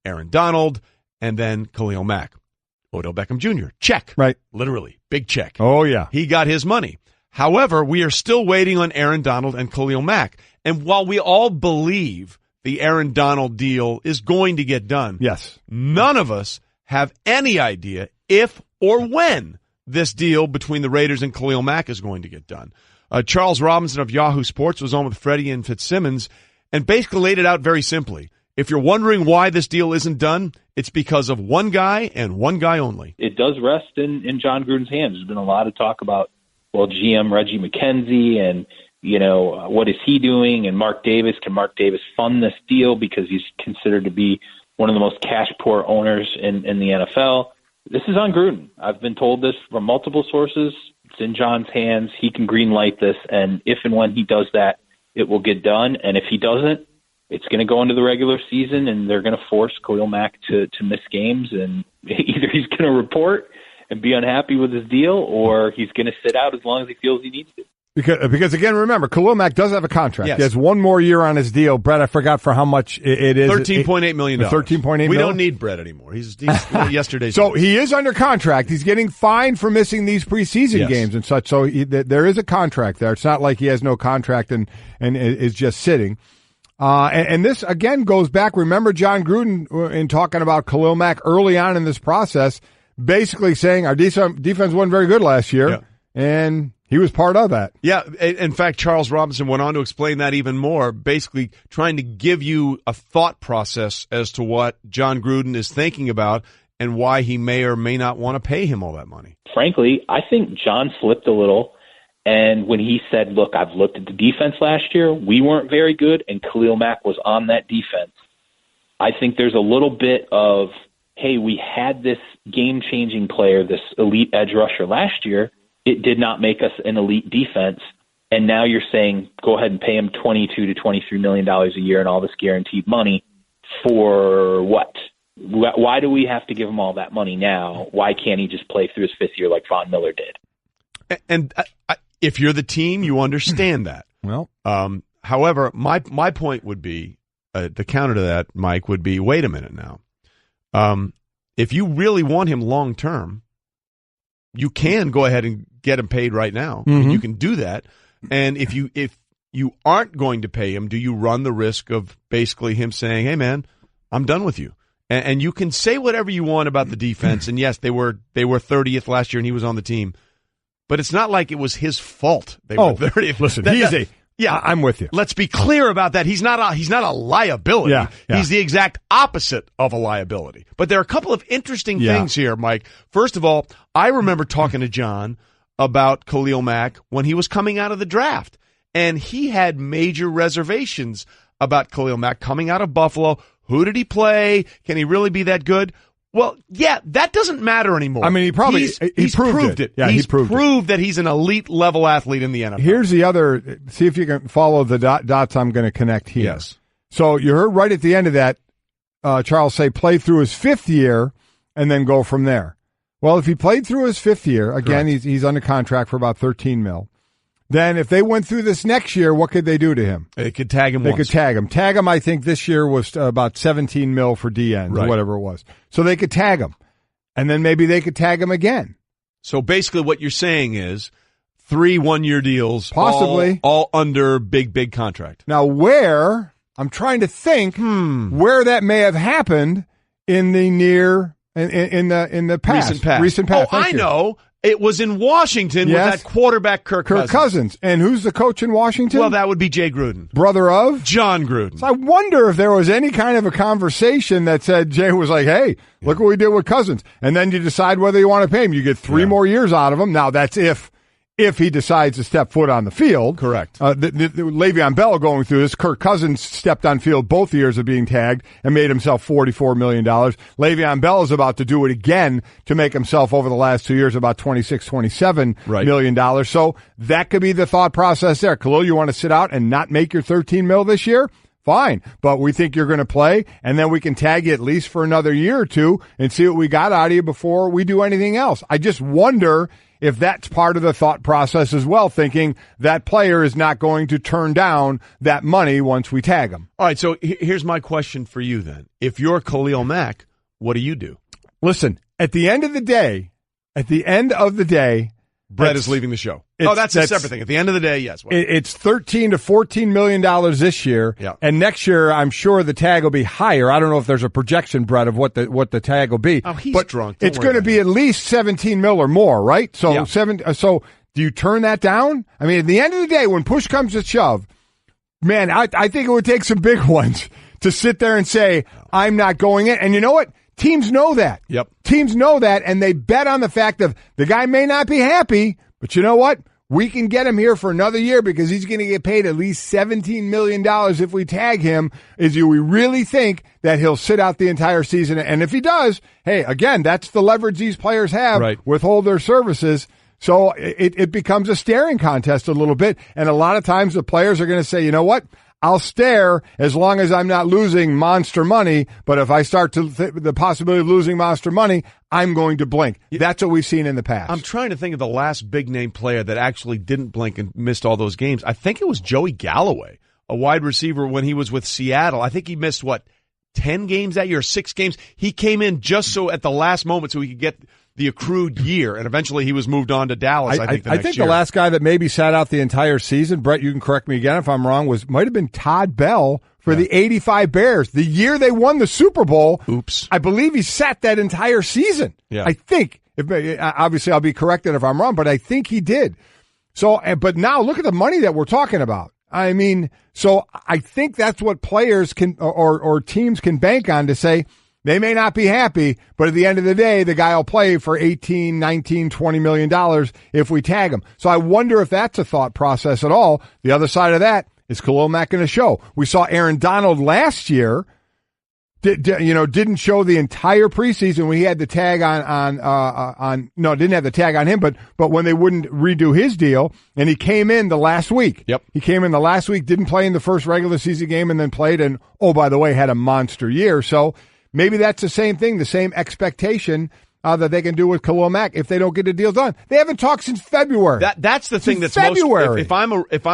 S3: Aaron Donald, and then Khalil Mack. Odell Beckham Jr., check.
S1: Right.
S3: Literally, big check.
S1: Oh, yeah.
S3: He got his money. However, we are still waiting on Aaron Donald and Khalil Mack. And while we all believe the Aaron Donald deal is going to get done,
S1: yes,
S3: none of us have any idea if or when this deal between the Raiders and Khalil Mack is going to get done. Charles Robinson of Yahoo Sports was on with Freddie and Fitzsimmons and basically laid it out very simply. If you're wondering why this deal isn't done, it's because of one guy and one guy only.
S10: It does rest in John Gruden's hands. There's been a lot of talk about, GM Reggie McKenzie and, what is he doing? And Mark Davis, can Mark Davis fund this deal because he's considered to be one of the most cash-poor owners in the NFL? This is on Gruden. I've been told this from multiple sources. It's in John's hands. He can green light this, and if and when he does that, it will get done. And if he doesn't, it's going to go into the regular season, and they're going to force Khalil Mack to miss games, and either he's going to report and be unhappy with his deal, or he's going to sit out as long as he feels he needs to.
S1: Because again, remember, Khalil Mack does have a contract.
S3: Yes.
S1: He has one more year on his deal. Brett, I forgot for how much it is.
S3: $13.8 million.
S1: $13.8 million.
S3: We don't need Brett anymore. He's yesterday's.
S1: So he is under contract. He's getting fined for missing these preseason games and such. So there is a contract there. It's not like he has no contract and is just sitting. And this, again, goes back. Remember John Gruden in talking about Khalil Mack early on in this process, basically saying our defense wasn't very good last year, and he was part of that.
S3: Yeah. In fact, Charles Robinson went on to explain that even more, basically trying to give you a thought process as to what John Gruden is thinking about and why he may or may not want to pay him all that money.
S10: Frankly, I think John slipped a little. And when he said, look, I've looked at the defense last year, we weren't very good, and Khalil Mack was on that defense. I think there's a little bit of, hey, we had this game-changing player, this elite edge rusher last year. It did not make us an elite defense. And now you're saying, go ahead and pay him $22 to $23 million a year and all this guaranteed money for what? Why do we have to give him all that money now? Why can't he just play through his fifth year like Von Miller did?
S3: And if you're the team, you understand that.
S1: Well,
S3: however, my point would be, the counter to that, Mike, would be, wait a minute now. If you really want him long term, you can go ahead and get him paid right now.
S1: Mm-hmm.
S3: You can do that. And if you aren't going to pay him, do you run the risk of basically him saying, hey man, I'm done with you? And you can say whatever you want about the defense. And yes, they were 30th last year and he was on the team. But it's not like it was his fault. They were 30th.
S1: Listen, I'm with you.
S3: Let's be clear about that. He's not a liability.
S1: Yeah.
S3: He's the exact opposite of a liability. But there are a couple of interesting things here, Mike. First of all, I remember talking to John about Khalil Mack when he was coming out of the draft. And he had major reservations about Khalil Mack coming out of Buffalo. Who did he play? Can he really be that good? Well, yeah, that doesn't matter anymore.
S1: I mean, he's proved it. Yeah,
S3: he's proved that he's an elite level athlete in the NFL.
S1: Here's the other. See if you can follow the dots I'm going to connect here.
S3: Yes.
S1: So you heard right at the end of that, Charles say play through his fifth year and then go from there. Well, if he played through his fifth year, again, he's under contract for about $13 million. Then if they went through this next year, what could they do to him?
S3: They could tag him once.
S1: They could tag him. Tag him, I think, this year was about $17 million for DN, or whatever it was. So they could tag him. And then maybe they could tag him again.
S3: So basically what you're saying is 3 one-year deals.
S1: Possibly.
S3: All under big contract.
S1: Now where, I'm trying to think where that may have happened in the in the past. Recent past.
S3: Oh, I know. It was in Washington with that quarterback, Kirk
S1: Cousins. And who's the coach in Washington?
S3: Well, that would be Jay Gruden.
S1: Brother of?
S3: John Gruden.
S1: So I wonder if there was any kind of a conversation that said Jay was like, hey, look what we did with Cousins. And then you decide whether you want to pay him. You get 3 more years out of him. Now, that's if he decides to step foot on the field.
S3: Correct.
S1: The Le'Veon Bell going through this. Kirk Cousins stepped on field both years of being tagged and made himself $44 million. Le'Veon Bell is about to do it again to make himself over the last 2 years about $27 million. So that could be the thought process there. Khalil, you want to sit out and not make your $13 million this year? Fine, but we think you're going to play, and then we can tag you at least for another year or two and see what we got out of you before we do anything else. I just wonder if that's part of the thought process as well, thinking that player is not going to turn down that money once we tag him.
S3: All right, so here's my question for you then. If you're Khalil Mack, what do you do?
S1: Listen, at the end of the day,
S3: Brett is leaving the show. That's a separate thing. At the end of the day, yes.
S1: It's $13 to $14 million this year, and next year I'm sure the tag will be higher. I don't know if there's a projection, Brett, of what the tag will be.
S3: Oh, he's
S1: but
S3: drunk.
S1: It's going to be at least $17 million or more, right? So So do you turn that down? I mean, at the end of the day, when push comes to shove, man, I think it would take some big ones to sit there and say, I'm not going in. And you know what? Teams know that.
S3: Yep.
S1: Teams know that, and they bet on the fact of the guy may not be happy, but you know what? We can get him here for another year because he's going to get paid at least $17 million if we tag him. Do we really think that he'll sit out the entire season? And if he does, hey, again, that's the leverage these players have.
S3: Right.
S1: Withhold their services. So it becomes a staring contest a little bit. And a lot of times the players are going to say, you know what? I'll stare as long as I'm not losing monster money. But if I start to the possibility of losing monster money, I'm going to blink. That's what we've seen in the past.
S3: I'm trying to think of the last big name player that actually didn't blink and missed all those games. I think it was Joey Galloway, a wide receiver when he was with Seattle. I think he missed 10 games that year, 6 games. He came in just so at the last moment so he could get the accrued year, and eventually he was moved on to Dallas. I think
S1: the last guy that maybe sat out the entire season, Brett, you can correct me again if I'm wrong, might have been Todd Bell for the 85 Bears. The year they won the Super Bowl, I believe he sat that entire season.
S3: Yeah.
S1: I think. Obviously, I'll be corrected if I'm wrong, but I think he did. So, but now look at the money that we're talking about. I mean, so I think that's what players can or teams can bank on to say, they may not be happy, but at the end of the day, the guy will play for $18, $19, $20 million if we tag him. So I wonder if that's a thought process at all. The other side of that is Khalil Mack going to show. We saw Aaron Donald last year, didn't show the entire preseason when he had the tag didn't have the tag on him, but when they wouldn't redo his deal, and he came in the last week.
S3: Yep.
S1: He came in the last week, didn't play in the first regular season game, and then played, and by the way, had a monster year. So maybe that's the same thing, the same expectation that they can do with Khalil Mack if they don't get a deal done. They haven't talked since February.
S3: That's the thing that's
S1: February.
S3: If I'm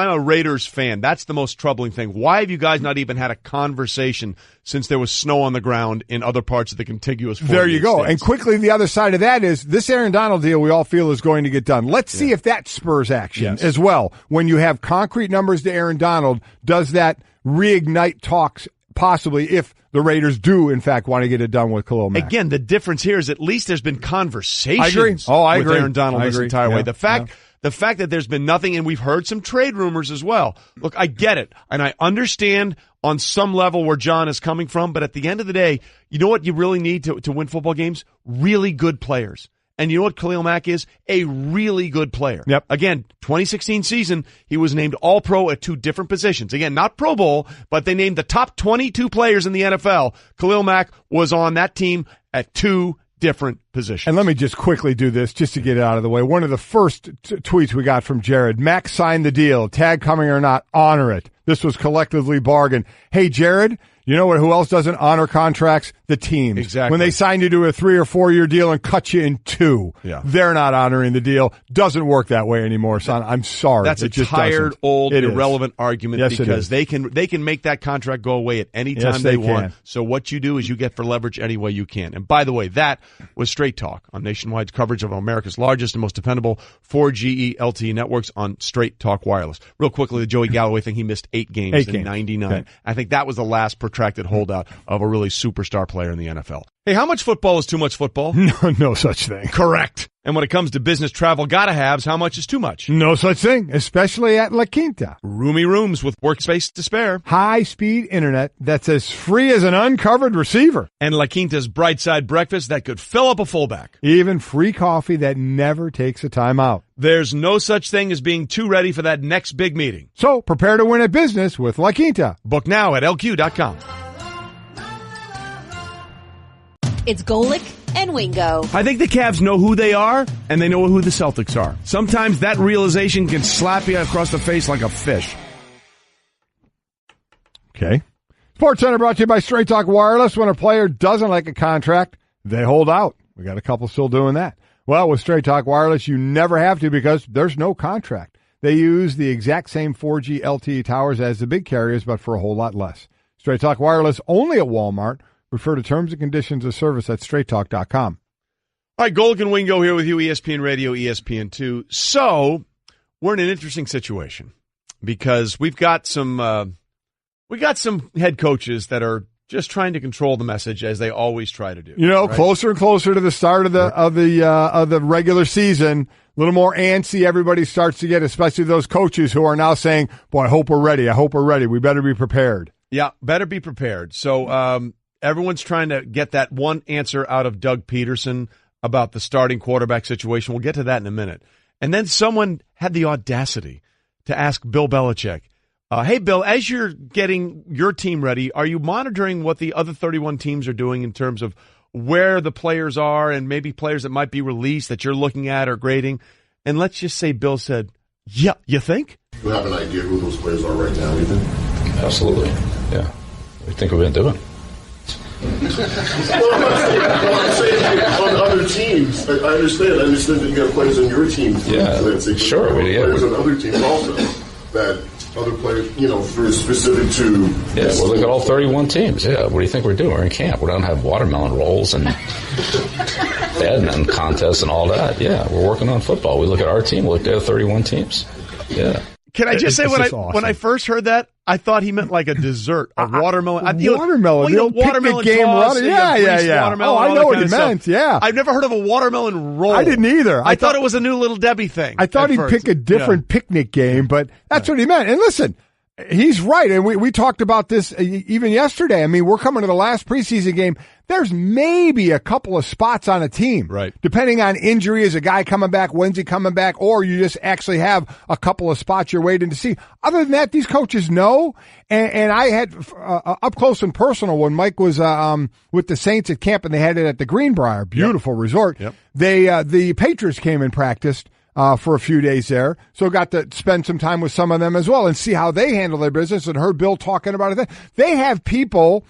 S3: a Raiders fan, that's the most troubling thing. Why have you guys not even had a conversation since there was snow on the ground in other parts of the contiguous 48
S1: There you go.
S3: states?
S1: And quickly, the other side of that is this Aaron Donald deal we all feel is going to get done. Let's see if that spurs action as well. When you have concrete numbers to Aaron Donald, does that reignite talks possibly if the Raiders do, in fact, want to get it done with Khalil Mack?
S3: Again, the difference here is at least there's been conversations
S1: I agree.
S3: with Aaron Donald this entire way. The fact that there's been nothing, and we've heard some trade rumors as well. Look, I get it, and I understand on some level where John is coming from, but at the end of the day, you know what you really need to win football games? Really good players. And you know what Khalil Mack is? A really good player.
S1: Yep.
S3: Again, 2016 season, he was named All-Pro at 2 different positions. Again, not Pro Bowl, but they named the top 22 players in the NFL. Khalil Mack was on that team at 2 different positions.
S1: And let me just quickly do this just to get it out of the way. One of the first tweets we got from Jared, Mack signed the deal. Tag coming or not, honor it. This was collectively bargained. Hey, Jared, you know what? Who else doesn't honor contracts? The teams.
S3: Exactly.
S1: When they sign you to a 3 or 4 year deal and cut you in 2, they're not honoring the deal. Doesn't work that way anymore, son. I'm sorry.
S3: That's a tired, old, irrelevant argument
S1: Yes,
S3: because they can make that contract go away at any time they want. So what you do is you get for leverage any way you can. And by the way, that was Straight Talk on Nationwide's coverage of America's largest and most dependable 4G LTE networks on Straight Talk Wireless. Real quickly, the Joey Galloway thing, he missed 8 games in 99. Okay. I think that was the last protracted holdout of a really superstar player in the NFL. Hey, how much football is too much football?
S1: No such thing.
S3: Correct. And when it comes to business travel, gotta haves, how much is too much?
S1: No such thing, especially at La Quinta.
S3: Roomy rooms with workspace to spare.
S1: High-speed internet that's as free as an uncovered receiver.
S3: And La Quinta's bright side breakfast that could fill up a fullback.
S1: Even free coffee that never takes a time out.
S3: There's no such thing as being too ready for that next big meeting.
S1: So prepare to win at business with La Quinta.
S3: Book now at LQ.com.
S11: It's Golic and Wingo.
S3: I think the Cavs know who they are, and they know who the Celtics are. Sometimes that realization can slap you across the face like a fish.
S1: Okay. Sports Center brought to you by Straight Talk Wireless. When a player doesn't like a contract, they hold out. We got a couple still doing that. Well, with Straight Talk Wireless, you never have to because there's no contract. They use the exact same 4G LTE towers as the big carriers, but for a whole lot less. Straight Talk Wireless only at Walmart. Refer to terms and conditions of service at straighttalk.com.
S3: All right, Golic and Wingo here with you, ESPN Radio, ESPN2. So we're in an interesting situation because we've got some head coaches that are just trying to control the message as they always try to do.
S1: Right? Closer and closer to the start of the regular season, a little more antsy everybody starts to get, especially those coaches who are now saying, "Boy, I hope we're ready. I hope we're ready. We better be prepared."
S3: Yeah, better be prepared. So everyone's trying to get that one answer out of Doug Peterson about the starting quarterback situation. We'll get to that in a minute. And then someone had the audacity to ask Bill Belichick, hey, Bill, as you're getting your team ready, are you monitoring what the other 31 teams are doing in terms of where the players are and maybe players that might be released that you're looking at or grading? And let's just say Bill said, yeah, you think?
S12: You have an idea who those players are right now, even?
S13: Absolutely, yeah. What do you think we've been doing?
S12: Well, I'm saying on other teams, I understand that you got players on your team.
S13: Yeah, sure.
S12: Players on other teams also that other players, for specific to.
S13: Yeah, well, look at all 31 teams. Yeah, what do you think we're doing? We're in camp. We don't have watermelon rolls and badminton contests and all that. Yeah, we're working on football. We look at our team. We look at 31 teams. Yeah.
S3: Can I just say when I first heard that, I thought he meant like a dessert, a watermelon.
S1: Watermelon,
S3: watermelon
S1: game
S3: toss,
S1: runner. Yeah. Oh, I know what he meant. Yeah,
S3: I've never heard of a watermelon roll.
S1: I didn't either.
S3: I thought it was a new Little Debbie thing.
S1: I thought he'd pick a different picnic game, but that's what he meant. And listen, he's right. And we talked about this even yesterday. I mean, we're coming to the last preseason game. There's maybe a couple of spots on a team.
S3: Right.
S1: Depending on injury, is a guy coming back, when's he coming back, or you just actually have a couple of spots you're waiting to see. Other than that, these coaches know. And I had up close and personal when Mike was with the Saints at camp and they had it at the Greenbrier, beautiful resort.
S3: Yep.
S1: The Patriots came and practiced for a few days there, so got to spend some time with some of them as well and see how they handle their business and heard Bill talking about it. They have people.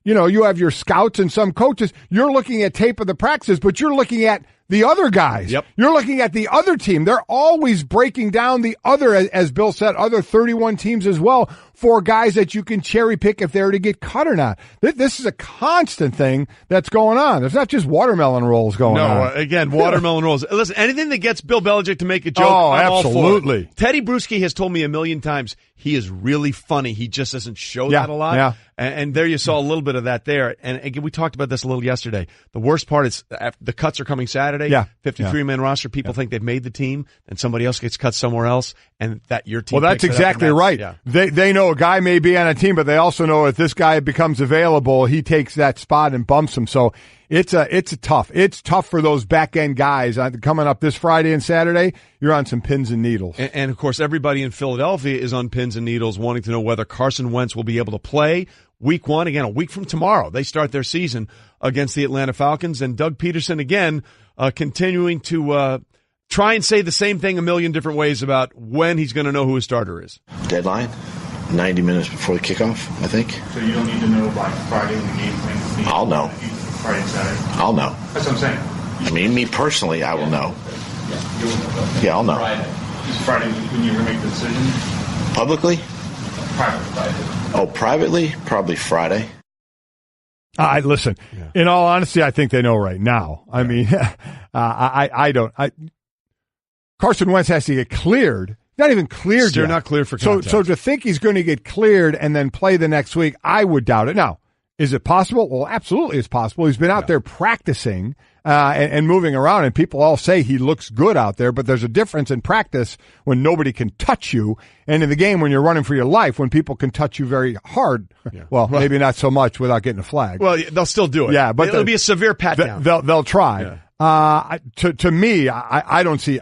S1: You have your scouts and some coaches. You're looking at tape of the practices, but you're looking at the other guys.
S3: Yep.
S1: You're looking at the other team. They're always breaking down the other, as Bill said, other 31 teams as well for guys that you can cherry pick if they're to get cut or not. This is a constant thing that's going on. There's not just watermelon rolls going on.
S3: No, again, watermelon rolls. Listen, anything that gets Bill Belichick to make a joke, I'm
S1: absolutely.
S3: all for it. Teddy Bruschi has told me a million times he is really funny. He just doesn't show that a lot.
S1: Yeah.
S3: And there you saw a little bit of that there. And again, we talked about this a little yesterday. The worst part is the cuts are coming Saturday.
S1: Yeah.
S3: 53-man roster. People think they've made the team, and somebody else gets cut somewhere else, and that your team.
S1: Well, that's exactly right. Yeah. They know a guy may be on a team, but they also know if this guy becomes available, he takes that spot and bumps him. So it's tough. It's tough for those back end guys coming up this Friday and Saturday. You're on some pins and needles.
S3: And of course, everybody in Philadelphia is on pins and needles, wanting to know whether Carson Wentz will be able to play Week 1. Again, a week from tomorrow, they start their season against the Atlanta Falcons. And Doug Peterson again continuing to try and say the same thing a million different ways about when he's going to know who his starter is.
S14: Deadline, 90 minutes before the kickoff, I think.
S15: So you don't need to know by Friday when the game plan.
S14: I'll know.
S15: Friday and Saturday.
S14: I'll know.
S15: That's what I'm saying.
S14: I mean, me personally, I will know. Yeah, I'll know.
S15: Friday when you're going to make the decision?
S14: Publicly?
S15: Privately.
S14: Oh, privately? Probably Friday.
S1: Listen, in all honesty, I think they know right now. I mean, I don't. Carson Wentz has to get cleared. Not even cleared
S3: They're
S1: yet.
S3: not cleared for contact.
S1: So to think he's going to get cleared and then play the next week, I would doubt it. Now, is it possible? Well, absolutely it's possible. He's been out there practicing and moving around, and people all say he looks good out there, but there's a difference in practice when nobody can touch you, and in the game when you're running for your life, when people can touch you very hard. Yeah. Well, maybe not so much without getting a flag.
S3: Well, they'll still do it.
S1: Yeah, but
S3: it'll be a severe pat down.
S1: They'll try. Yeah. To me, I don't see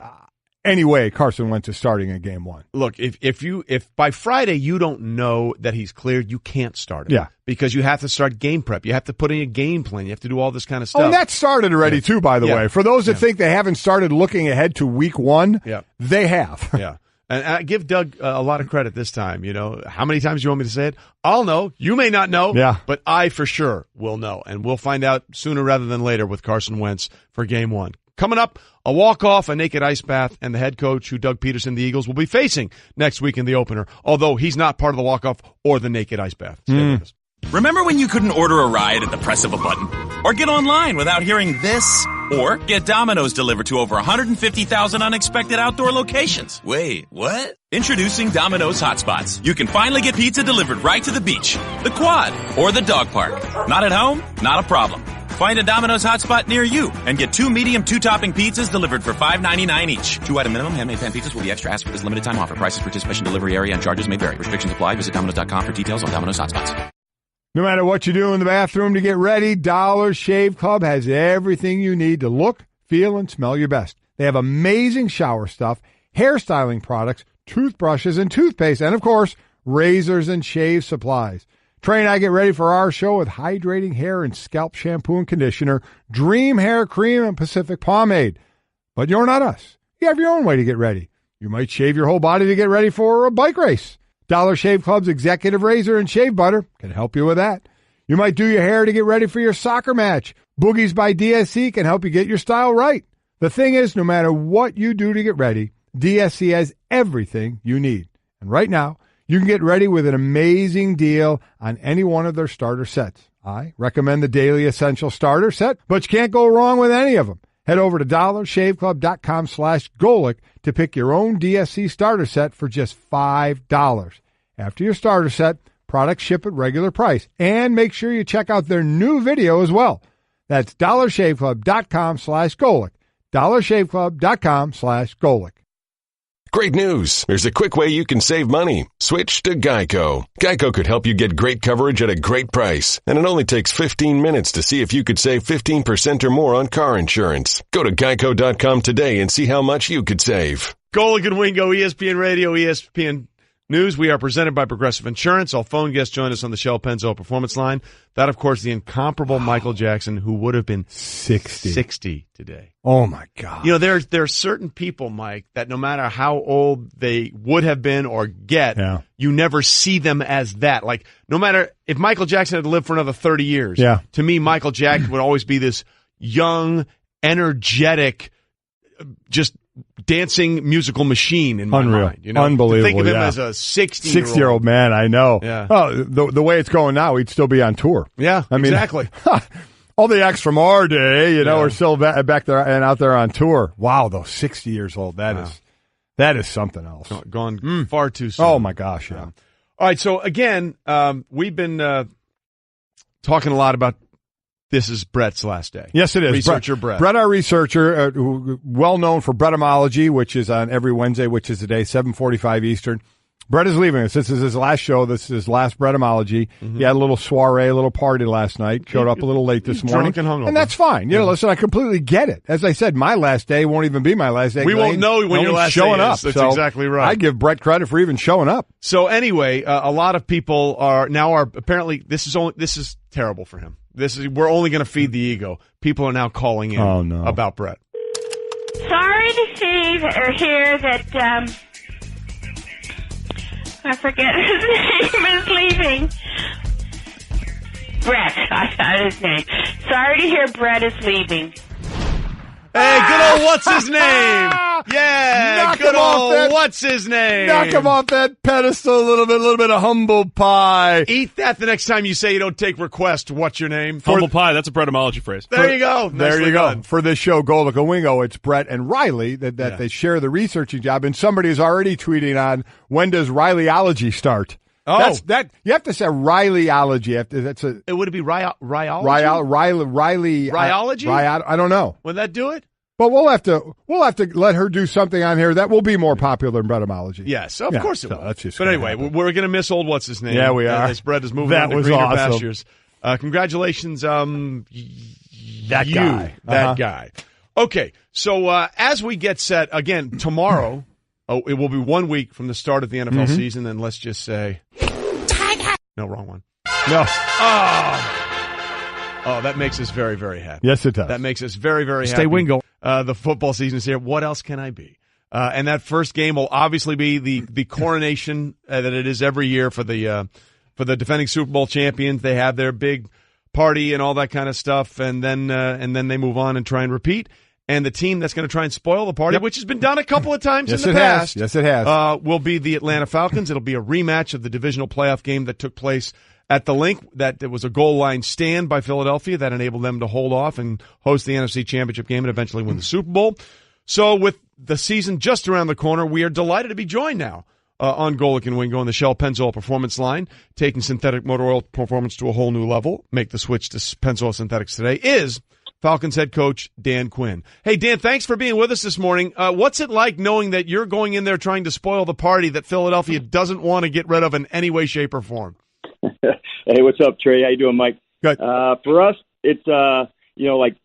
S1: any way Carson Wentz is starting in game 1.
S3: Look, if by Friday you don't know that he's cleared, you can't start him.
S1: Yeah.
S3: Because you have to start game prep. You have to put in a game plan. You have to do all this kind of stuff.
S1: Oh, and that started already too, by the way. For those that think they haven't started looking ahead to week 1, they have.
S3: Yeah. And I give Doug a lot of credit this time. How many times do you want me to say it? I'll know. You may not know.
S1: Yeah.
S3: But I for sure will know. And we'll find out sooner rather than later with Carson Wentz for game 1. Coming up, a walk-off, a naked ice bath, and the head coach, who Doug Peterson, the Eagles, will be facing next week in the opener, although he's not part of the walk-off or the naked ice bath. Stay with us.
S16: Remember when you couldn't order a ride at the press of a button? Or get online without hearing this? Or get Domino's delivered to over 150,000 unexpected outdoor locations? Wait, what? Introducing Domino's Hotspots. You can finally get pizza delivered right to the beach, the quad, or the dog park. Not at home? Not a problem. Find a Domino's hotspot near you and get 2 medium 2-topping pizzas delivered for $5.99 each. 2-item minimum. Handmade pan pizzas will be extra asked for this limited time offer. Prices, participation, delivery area, and charges may vary. Restrictions apply. Visit Domino's.com for details on Domino's hotspots.
S1: No matter what you do in the bathroom to get ready, Dollar Shave Club has everything you need to look, feel, and smell your best. They have amazing shower stuff, hairstyling products, toothbrushes and toothpaste, and, of course, razors and shave supplies. Trey and I get ready for our show with hydrating hair and scalp shampoo and conditioner, Dream Hair Cream, and Pacific Pomade. But you're not us. You have your own way to get ready. You might shave your whole body to get ready for a bike race. Dollar Shave Club's Executive Razor and Shave Butter can help you with that. You might do your hair to get ready for your soccer match. Boogies by DSC can help you get your style right. The thing is, no matter what you do to get ready, DSC has everything you need. And right now, you can get ready with an amazing deal on any one of their starter sets. I recommend the Daily Essential Starter Set, but you can't go wrong with any of them. Head over to dollarshaveclub.com/Golic to pick your own DSC starter set for just $5. After your starter set, products ship at regular price. And make sure you check out their new video as well. That's dollarshaveclub.com/Golic. dollarshaveclub.com/Golic.
S2: Great news. There's a quick way you can save money. Switch to Geico. Geico could help you get great coverage at a great price. And it only takes 15 minutes to see if you could save 15% or more on car insurance. Go to geico.com today and see how much you could save.
S3: Golic and Wingo, ESPN Radio, ESPN News. We are presented by Progressive Insurance. All phone guests join us on the Shell Pennzoil Performance Line. That, of course, the incomparable Michael Jackson, who would have been 60 today.
S1: Oh, my God.
S3: You know, there are certain people, Mike, that no matter how old they would have been or get, you never see them as that. Like, no matter if Michael Jackson had lived for another 30 years, to me, Michael Jackson would always be this young, energetic, just dancing musical machine in my mind. You know?
S1: Unbelievable.
S3: To think of him as a 60-year-old
S1: man, I know.
S3: Yeah.
S1: Oh, the way it's going now, he'd still be on tour.
S3: Yeah,
S1: I mean,
S3: exactly.
S1: All the acts from our day, are still back there and out there on tour. Wow, though, 60 years old. That is something else.
S3: Gone far too soon.
S1: Oh, my gosh, yeah.
S3: All right, so again, we've been talking a lot about this is Brett's last day.
S1: Yes, it is.
S3: Researcher Brett.
S1: Brett, our researcher, well known for Bretymology, which is on every Wednesday, which is today, 7:45 Eastern. Brett is leaving us. This is his last show. This is his last Bretymology. Mm-hmm. He had a little soiree, a little party last night. Showed up a little late this morning.
S3: Drunk and hungover.
S1: And that's fine. Listen, I completely get it. As I said, my last day won't even be my last day.
S3: We won't know when your last
S1: showing
S3: day
S1: up.
S3: is. That's exactly right.
S1: I give Brett credit for even showing up.
S3: So anyway, a lot of people are apparently this is terrible for him. We're only going to feed the ego. People are now calling in about Brett.
S17: Sorry to hear that I forget his name is leaving. Brett, I got his name. Sorry to hear Brett is leaving.
S3: Hey, good old what's his name? Yeah, good old what's his name?
S1: Knock him off that pedestal a little bit of humble pie.
S3: Eat that the next time you say you don't take requests. What's your name?
S4: Humble pie, that's a Bretymology phrase.
S3: There you go.
S1: There you go. For this show, Golic and Wingo, it's Brett and Riley that they share the researching job, and somebody is already tweeting on, when does Rileyology start?
S3: Oh,
S1: you have to say Rileyology.
S3: It would be Ryology?
S1: Ryology? I don't know.
S3: Would that do it?
S1: But we'll have to let her do something on here that will be more popular than Bretymology.
S3: Yes, of course it will.
S1: That's just
S3: but anyway, we're going to miss old what's his name.
S1: Yeah, we are.
S3: As Brett is moving on to greener pastures. Congratulations, that guy. Okay, so as we get set again tomorrow. It will be 1 week from the start of the NFL season, and let's just say... No, wrong one.
S1: No.
S3: Oh, that makes us very, very happy.
S1: Yes, it does.
S3: That makes us very, very happy.
S1: Stay Wingo.
S3: The football season is here. What else can I be? And that first game will obviously be the coronation that it is every year for the defending Super Bowl champions. They have their big party and all that kind of stuff, and then they move on and try and repeat. And the team that's going to try and spoil the party, which has been done a couple of times
S1: Yes,
S3: in the past.
S1: Yes, it has.
S3: Will be the Atlanta Falcons. It'll be a rematch of the divisional playoff game that took place at the Link. That it was a goal line stand by Philadelphia that enabled them to hold off and host the NFC Championship game and eventually win the Super Bowl. So with the season just around the corner, we are delighted to be joined now on Golic and Wingo on the Shell Pennzoil Performance line, taking synthetic motor oil performance to a whole new level. Make the switch to Pennzoil Synthetics today is Falcons head coach Dan Quinn. Hey, Dan, thanks for being with us this morning. What's it like knowing that you're going in there trying to spoil the party that Philadelphia doesn't want to get rid of in any way, shape, or form?
S18: Hey, what's up, Trey? How you doing, Mike?
S3: Good.
S18: For us, it's, like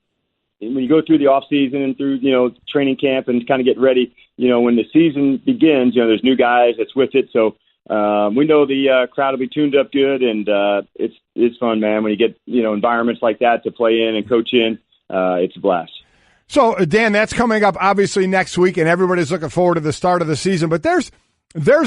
S18: when you go through the off season and through, training camp and kind of get ready, when the season begins, there's new guys that's with it. So we know the crowd will be tuned up good, and it's fun, man. When you get, environments like that to play in and coach in, it's a blast.
S1: So, Dan, that's coming up obviously next week, and everybody's looking forward to the start of the season. But there's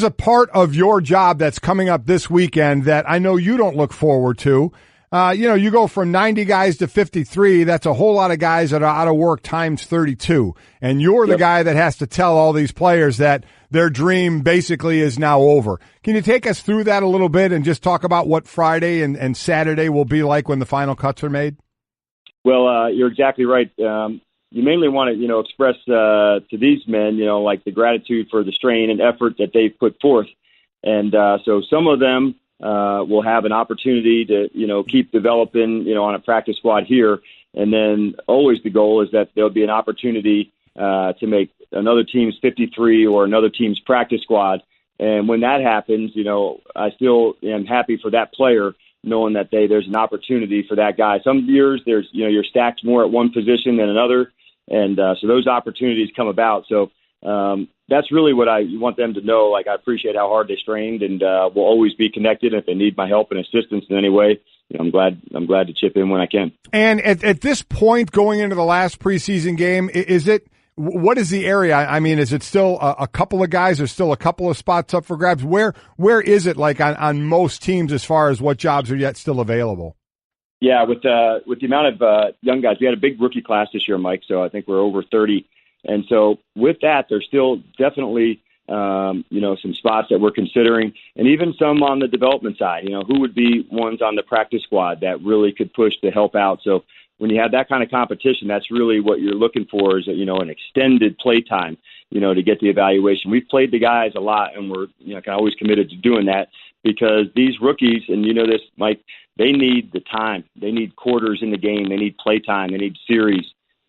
S1: a part of your job that's coming up this weekend that I know you don't look forward to. You go from 90 guys to 53. That's a whole lot of guys that are out of work times 32. And you're the guy that has to tell all these players that their dream basically is now over. Can you take us through that a little bit and just talk about what Friday and Saturday will be like when the final cuts are made?
S18: Well, you're exactly right. You mainly want to, express to these men, like the gratitude for the strain and effort that they've put forth. And so some of them will have an opportunity to, keep developing, on a practice squad here. And then always the goal is that there'll be an opportunity to make another team's 53 or another team's practice squad. And when that happens, I still am happy for that player, knowing that there's an opportunity for that guy. Some years there's, you're stacked more at one position than another. And so those opportunities come about. So that's really what I want them to know. Like, I appreciate how hard they strained, and we'll always be connected. If they need my help and assistance in any way, I'm glad to chip in when I can.
S1: And at this point, going into the last preseason game, what is the area? I mean, is it still a couple of guys? There's still a couple of spots up for grabs. Where is it like on most teams as far as what jobs are yet still available?
S18: Yeah, with the amount of young guys, we had a big rookie class this year, Mike. So I think we're over 30. And so with that, there's still definitely, some spots that we're considering, and even some on the development side, who would be ones on the practice squad that really could push to help out. So when you have that kind of competition, that's really what you're looking for is, an extended play time, to get the evaluation. We've played the guys a lot, and we're, kind of always committed to doing that because these rookies, and this, Mike, they need the time. They need quarters in the game. They need play time. They need series.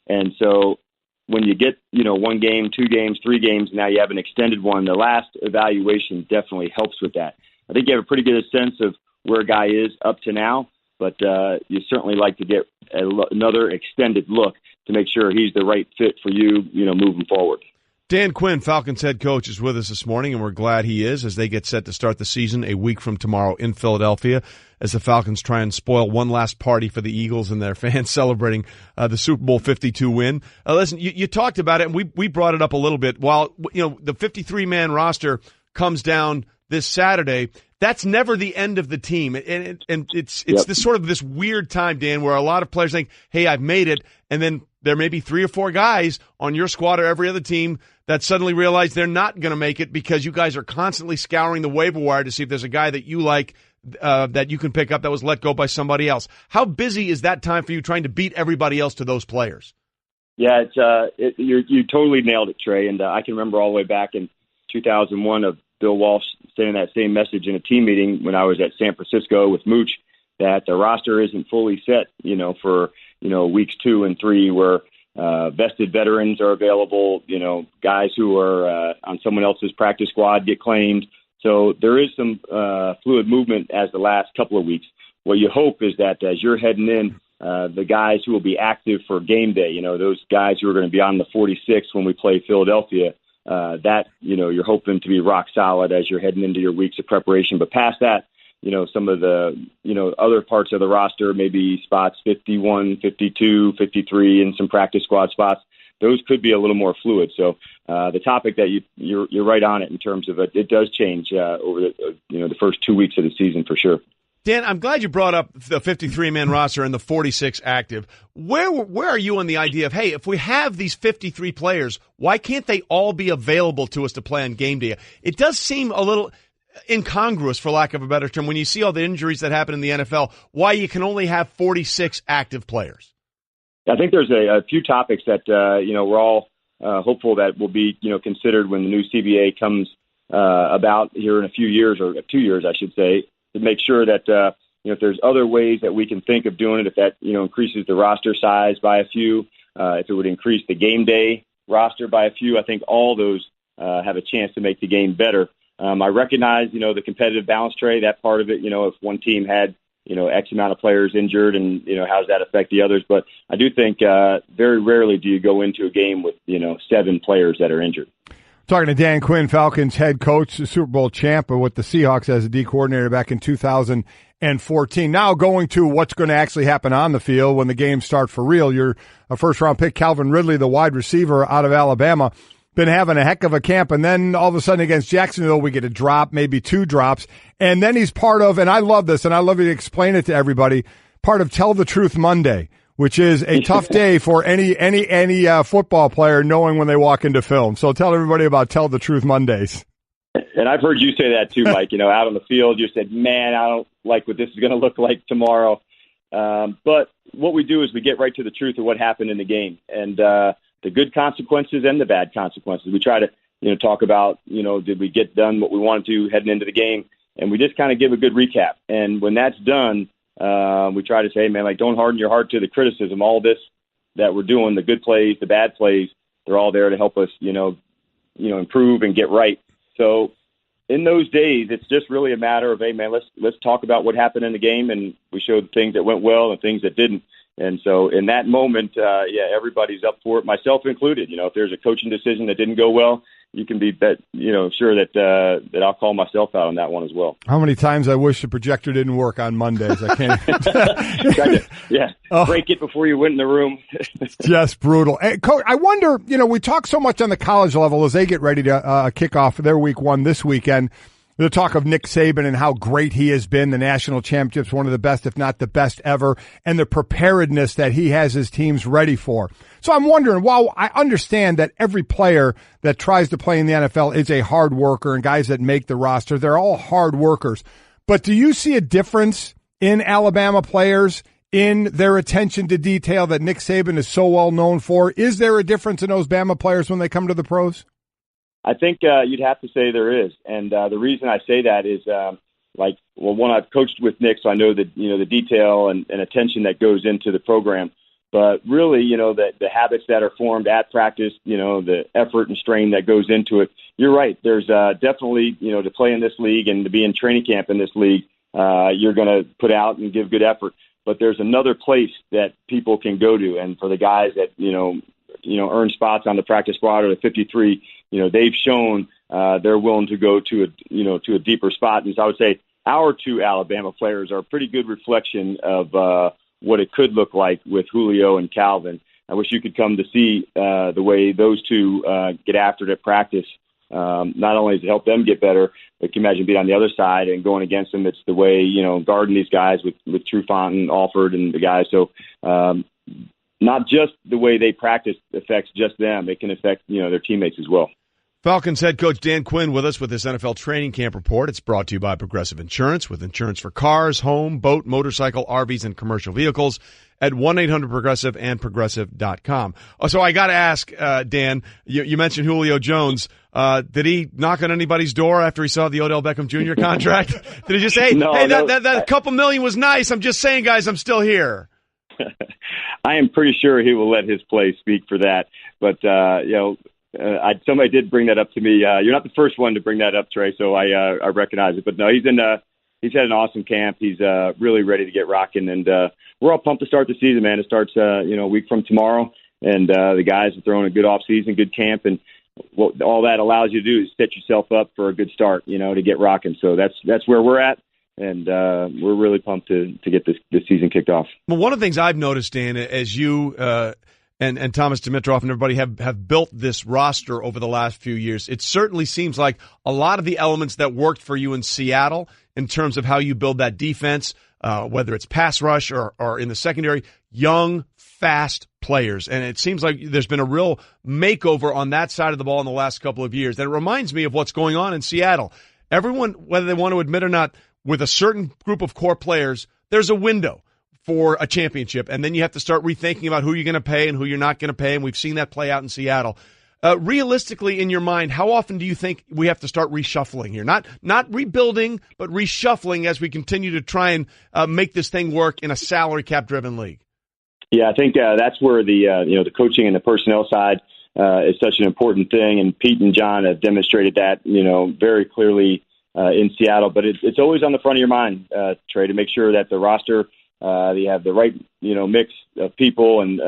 S18: And so when you get, one game, 2 games, 3 games, now you have an extended one, the last evaluation definitely helps with that. I think you have a pretty good sense of where a guy is up to now, but you certainly like to get another extended look to make sure he's the right fit for you, moving forward.
S3: Dan Quinn, Falcons head coach, is with us this morning, and we're glad he is as they get set to start the season a week from tomorrow in Philadelphia as the Falcons try and spoil one last party for the Eagles and their fans celebrating the Super Bowl 52 win. Listen, you talked about it, and we brought it up a little bit. While the 53-man roster comes down this Saturday, that's never the end of the team. And it's this sort of this weird time, Dan, where a lot of players think, hey, I've made it, and then there may be 3 or 4 guys on your squad or every other team that suddenly realize they're not going to make it because you guys are constantly scouring the waiver wire to see if there's a guy that you like that you can pick up that was let go by somebody else. How busy is that time for you trying to beat everybody else to those players?
S18: Yeah, you totally nailed it, Trey. And I can remember all the way back in 2001 of Bill Walsh saying that same message in a team meeting when I was at San Francisco with Mooch, that the roster isn't fully set, for, weeks 2 and 3 where vested veterans are available, guys who are on someone else's practice squad get claimed. So there is some fluid movement as the last couple of weeks. What you hope is that as you're heading in, the guys who will be active for game day, those guys who are going to be on the 46 when we play Philadelphia, that, you're hoping to be rock solid as you're heading into your weeks of preparation. But past that, some of the, other parts of the roster, maybe spots 51, 52, 53, and some practice squad spots, those could be a little more fluid. So the topic that you're right on it in terms of it does change over the first 2 weeks of the season for sure.
S3: Dan, I'm glad you brought up the 53-man roster and the 46 active. Where are you on the idea of, hey, if we have these 53 players, why can't they all be available to us to play on game day? It does seem a little incongruous, for lack of a better term, when you see all the injuries that happen in the NFL, why you can only have 46 active players.
S18: I think there's a few topics that, we're all hopeful that will be, considered when the new CBA comes about here in a few years, or 2 years, I should say, to make sure that, if there's other ways that we can think of doing it, if that, increases the roster size by a few, if it would increase the game day roster by a few, I think all those have a chance to make the game better. I recognize, the competitive balance, Trey, that part of it, if one team had, X amount of players injured and, how does that affect the others? But I do think very rarely do you go into a game with, 7 players that are injured.
S1: Talking to Dan Quinn, Falcons head coach, Super Bowl champ with the Seahawks as a D coordinator back in 2014. Now going to what's going to actually happen on the field when the games start for real. You're a first-round pick, Calvin Ridley, the wide receiver out of Alabama, been having a heck of a camp, and then all of a sudden against Jacksonville we get a drop, maybe 2 drops, and then he's part of, and I love this, and I love you to explain it to everybody, part of Tell the Truth Monday, which is a tough day for any football player knowing when they walk into film. So tell everybody about Tell the Truth Mondays.
S18: And I've heard you say that too, Mike. Out on the field, you said, man, I don't like what this is going to look like tomorrow. But what we do is we get right to the truth of what happened in the game, and the good consequences and the bad consequences. We try to, talk about, did we get done what we wanted to heading into the game? And we just kind of give a good recap. And when that's done, we try to say, hey, man, don't harden your heart to the criticism. All this that we're doing, the good plays, the bad plays, they're all there to help us, improve and get right. So in those days, it's just really a matter of, hey, man, let's talk about what happened in the game, and we showed things that went well and things that didn't. And so in that moment, everybody's up for it, myself included. If there's a coaching decision that didn't go well, you can be sure that I'll call myself out on that one as well.
S1: How many times I wish the projector didn't work on Mondays? I can't.
S18: Break it before you went in the room.
S1: Just brutal. Hey, Coach, I wonder, we talk so much on the college level as they get ready to kick off their week 1 this weekend. The talk of Nick Saban and how great he has been, the national championships, one of the best, if not the best ever, and the preparedness that he has his teams ready for. So I'm wondering, while I understand that every player that tries to play in the NFL is a hard worker, and guys that make the roster, they're all hard workers. But do you see a difference in Alabama players in their attention to detail that Nick Saban is so well known for? Is there a difference in those Bama players when they come to the pros?
S18: I think you'd have to say there is, and the reason I say that is, one, I've coached with Nick, so I know that the detail and attention that goes into the program. But really, the habits that are formed at practice, the effort and strain that goes into it. You're right. There's definitely, to play in this league and to be in training camp in this league, you're going to put out and give good effort. But there's another place that people can go to, and for the guys that earn spots on the practice squad or the 53. They've shown they're willing to go to a deeper spot. And so I would say our 2 Alabama players are a pretty good reflection of what it could look like with Julio and Calvin. I wish you could come to see the way those 2 get after it at practice. Not only does it help them get better, but can you imagine being on the other side and going against them? It's the way, guarding these guys with Trufant and Alford and the guys. So not just the way they practice affects just them. It can affect, their teammates as well.
S3: Falcons head coach Dan Quinn with us with this NFL training camp report. It's brought to you by Progressive Insurance, with insurance for cars, home, boat, motorcycle, RVs, and commercial vehicles at 1-800-PROGRESSIVE and Progressive.com. So I got to ask, Dan, you mentioned Julio Jones. Did he knock on anybody's door after he saw the Odell Beckham Jr. contract? Did he just say, that couple million was nice. I'm just saying, guys, I'm still here.
S18: I am pretty sure he will let his play speak for that. But, somebody did bring that up to me. You're not the first one to bring that up, Trey, so I recognize it. But no, he's had an awesome camp. He's really ready to get rocking, and we're all pumped to start the season, man. It starts a week from tomorrow, and the guys are throwing a good off season, good camp, and what all that allows you to do is set yourself up for a good start, to get rocking. So that's where we're at. And we're really pumped to get this season kicked off.
S3: Well, one of the things I've noticed, Dan, as you and Thomas Dimitroff and everybody have built this roster over the last few years, it certainly seems like a lot of the elements that worked for you in Seattle in terms of how you build that defense, whether it's pass rush or in the secondary, young, fast players. And it seems like there's been a real makeover on that side of the ball in the last couple of years. And it reminds me of what's going on in Seattle. Everyone, whether they want to admit or not, with a certain group of core players, there's a window for a championship. And then you have to start rethinking about who you're going to pay and who you're not going to pay. And we've seen that play out in Seattle. Realistically, in your mind, how often do you think we have to start reshuffling here? Not rebuilding, but reshuffling as we continue to try and make this thing work in a salary cap driven league.
S18: Yeah, I think that's where the coaching and the personnel side is such an important thing, and Pete and John have demonstrated that very clearly in Seattle. But it's always on the front of your mind, Trey, to make sure that the roster you have the right mix of people, and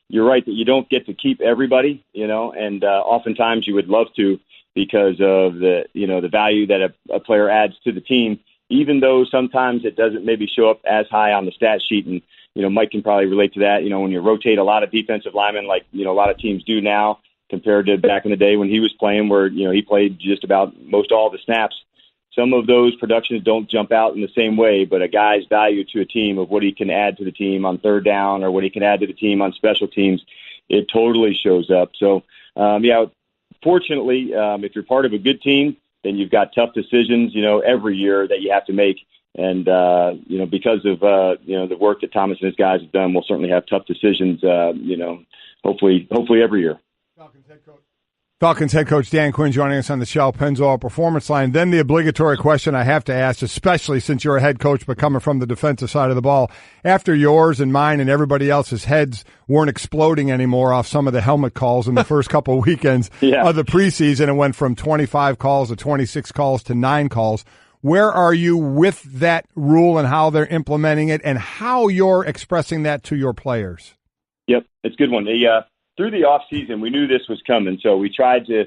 S18: you're right that you don't get to keep everybody, and oftentimes you would love to because of the value that a player adds to the team, even though sometimes it doesn't maybe show up as high on the stat sheet. And Mike can probably relate to that. When you rotate a lot of defensive linemen, like a lot of teams do now, compared to back in the day when he was playing, where he played just about most all the snaps. Some of those productions don't jump out in the same way, but a guy's value to a team of what he can add to the team on third down or what he can add to the team on special teams, it totally shows up. So, fortunately, if you're part of a good team, then you've got tough decisions, every year that you have to make. And, because of, the work that Thomas and his guys have done, we'll certainly have tough decisions, hopefully every year.
S1: Falcons head coach Dan Quinn joining us on the Shell Pennzoil Performance Line. Then the obligatory question I have to ask, especially since you're a head coach but coming from the defensive side of the ball, after yours and mine and everybody else's heads weren't exploding anymore off some of the helmet calls in the first couple of weekends of the preseason, it went from 25 calls to 26 calls to 9 calls. Where are you with that rule and how they're implementing it and how you're expressing that to your players?
S18: Yep, it's a good one. Through the off season, we knew this was coming, so we tried to,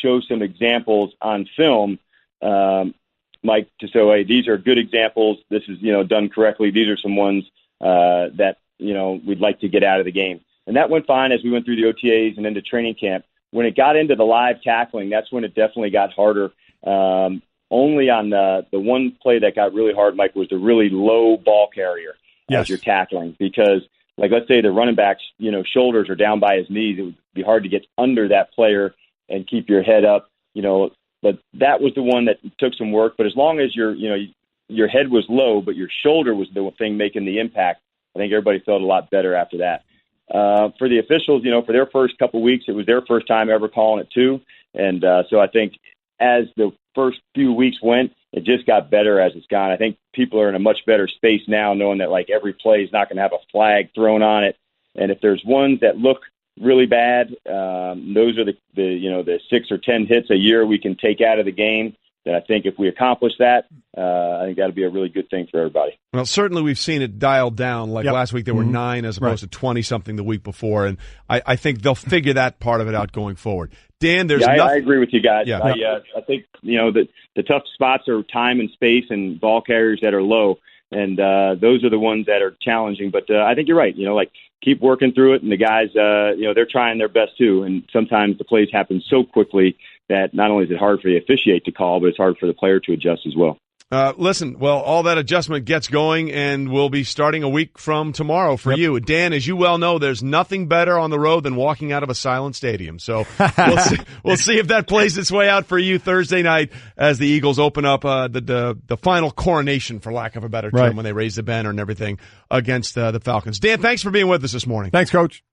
S18: show some examples on film, Mike, to say, hey, these are good examples. This is, done correctly. These are some ones that, we'd like to get out of the game. And that went fine as we went through the OTAs and into training camp. When it got into the live tackling, that's when it definitely got harder. Only on the one play that got really hard, Mike, was the really low ball carrier as you're tackling, because like, let's say the running back's, shoulders are down by his knees. It would be hard to get under that player and keep your head up, but that was the one that took some work. But as long as your head was low, but your shoulder was the thing making the impact, I think everybody felt a lot better after that. For the officials, for their first couple weeks, it was their first time ever calling it too. And so I think as the first few weeks went, it just got better as it's gone. I think people are in a much better space now, knowing that like every play is not going to have a flag thrown on it. And if there's ones that look really bad, those are the 6 or 10 hits a year we can take out of the game. And I think if we accomplish that, I think that'll be a really good thing for everybody.
S3: Well, certainly we've seen it dialed down. Like last week, there were 9 as opposed to 20-something the week before. And I think they'll figure that part of it out going forward. Dan, there's nothing.
S18: I agree with you guys.
S3: Yeah.
S18: I think, the tough spots are time and space and ball carriers that are low. And those are the ones that are challenging. But I think you're right. Keep working through it. And the guys, they're trying their best too. And sometimes the plays happen so quickly that not only is it hard for the officiate to call, but it's hard for the player to adjust as well.
S3: Listen, all that adjustment gets going, and we'll be starting a week from tomorrow for you. Dan, as you well know, there's nothing better on the road than walking out of a silent stadium. So we'll see if that plays its way out for you Thursday night as the Eagles open up the final coronation, for lack of a better term, when they raise the banner and everything against the Falcons. Dan, thanks for being with us this morning.
S1: Thanks, Coach.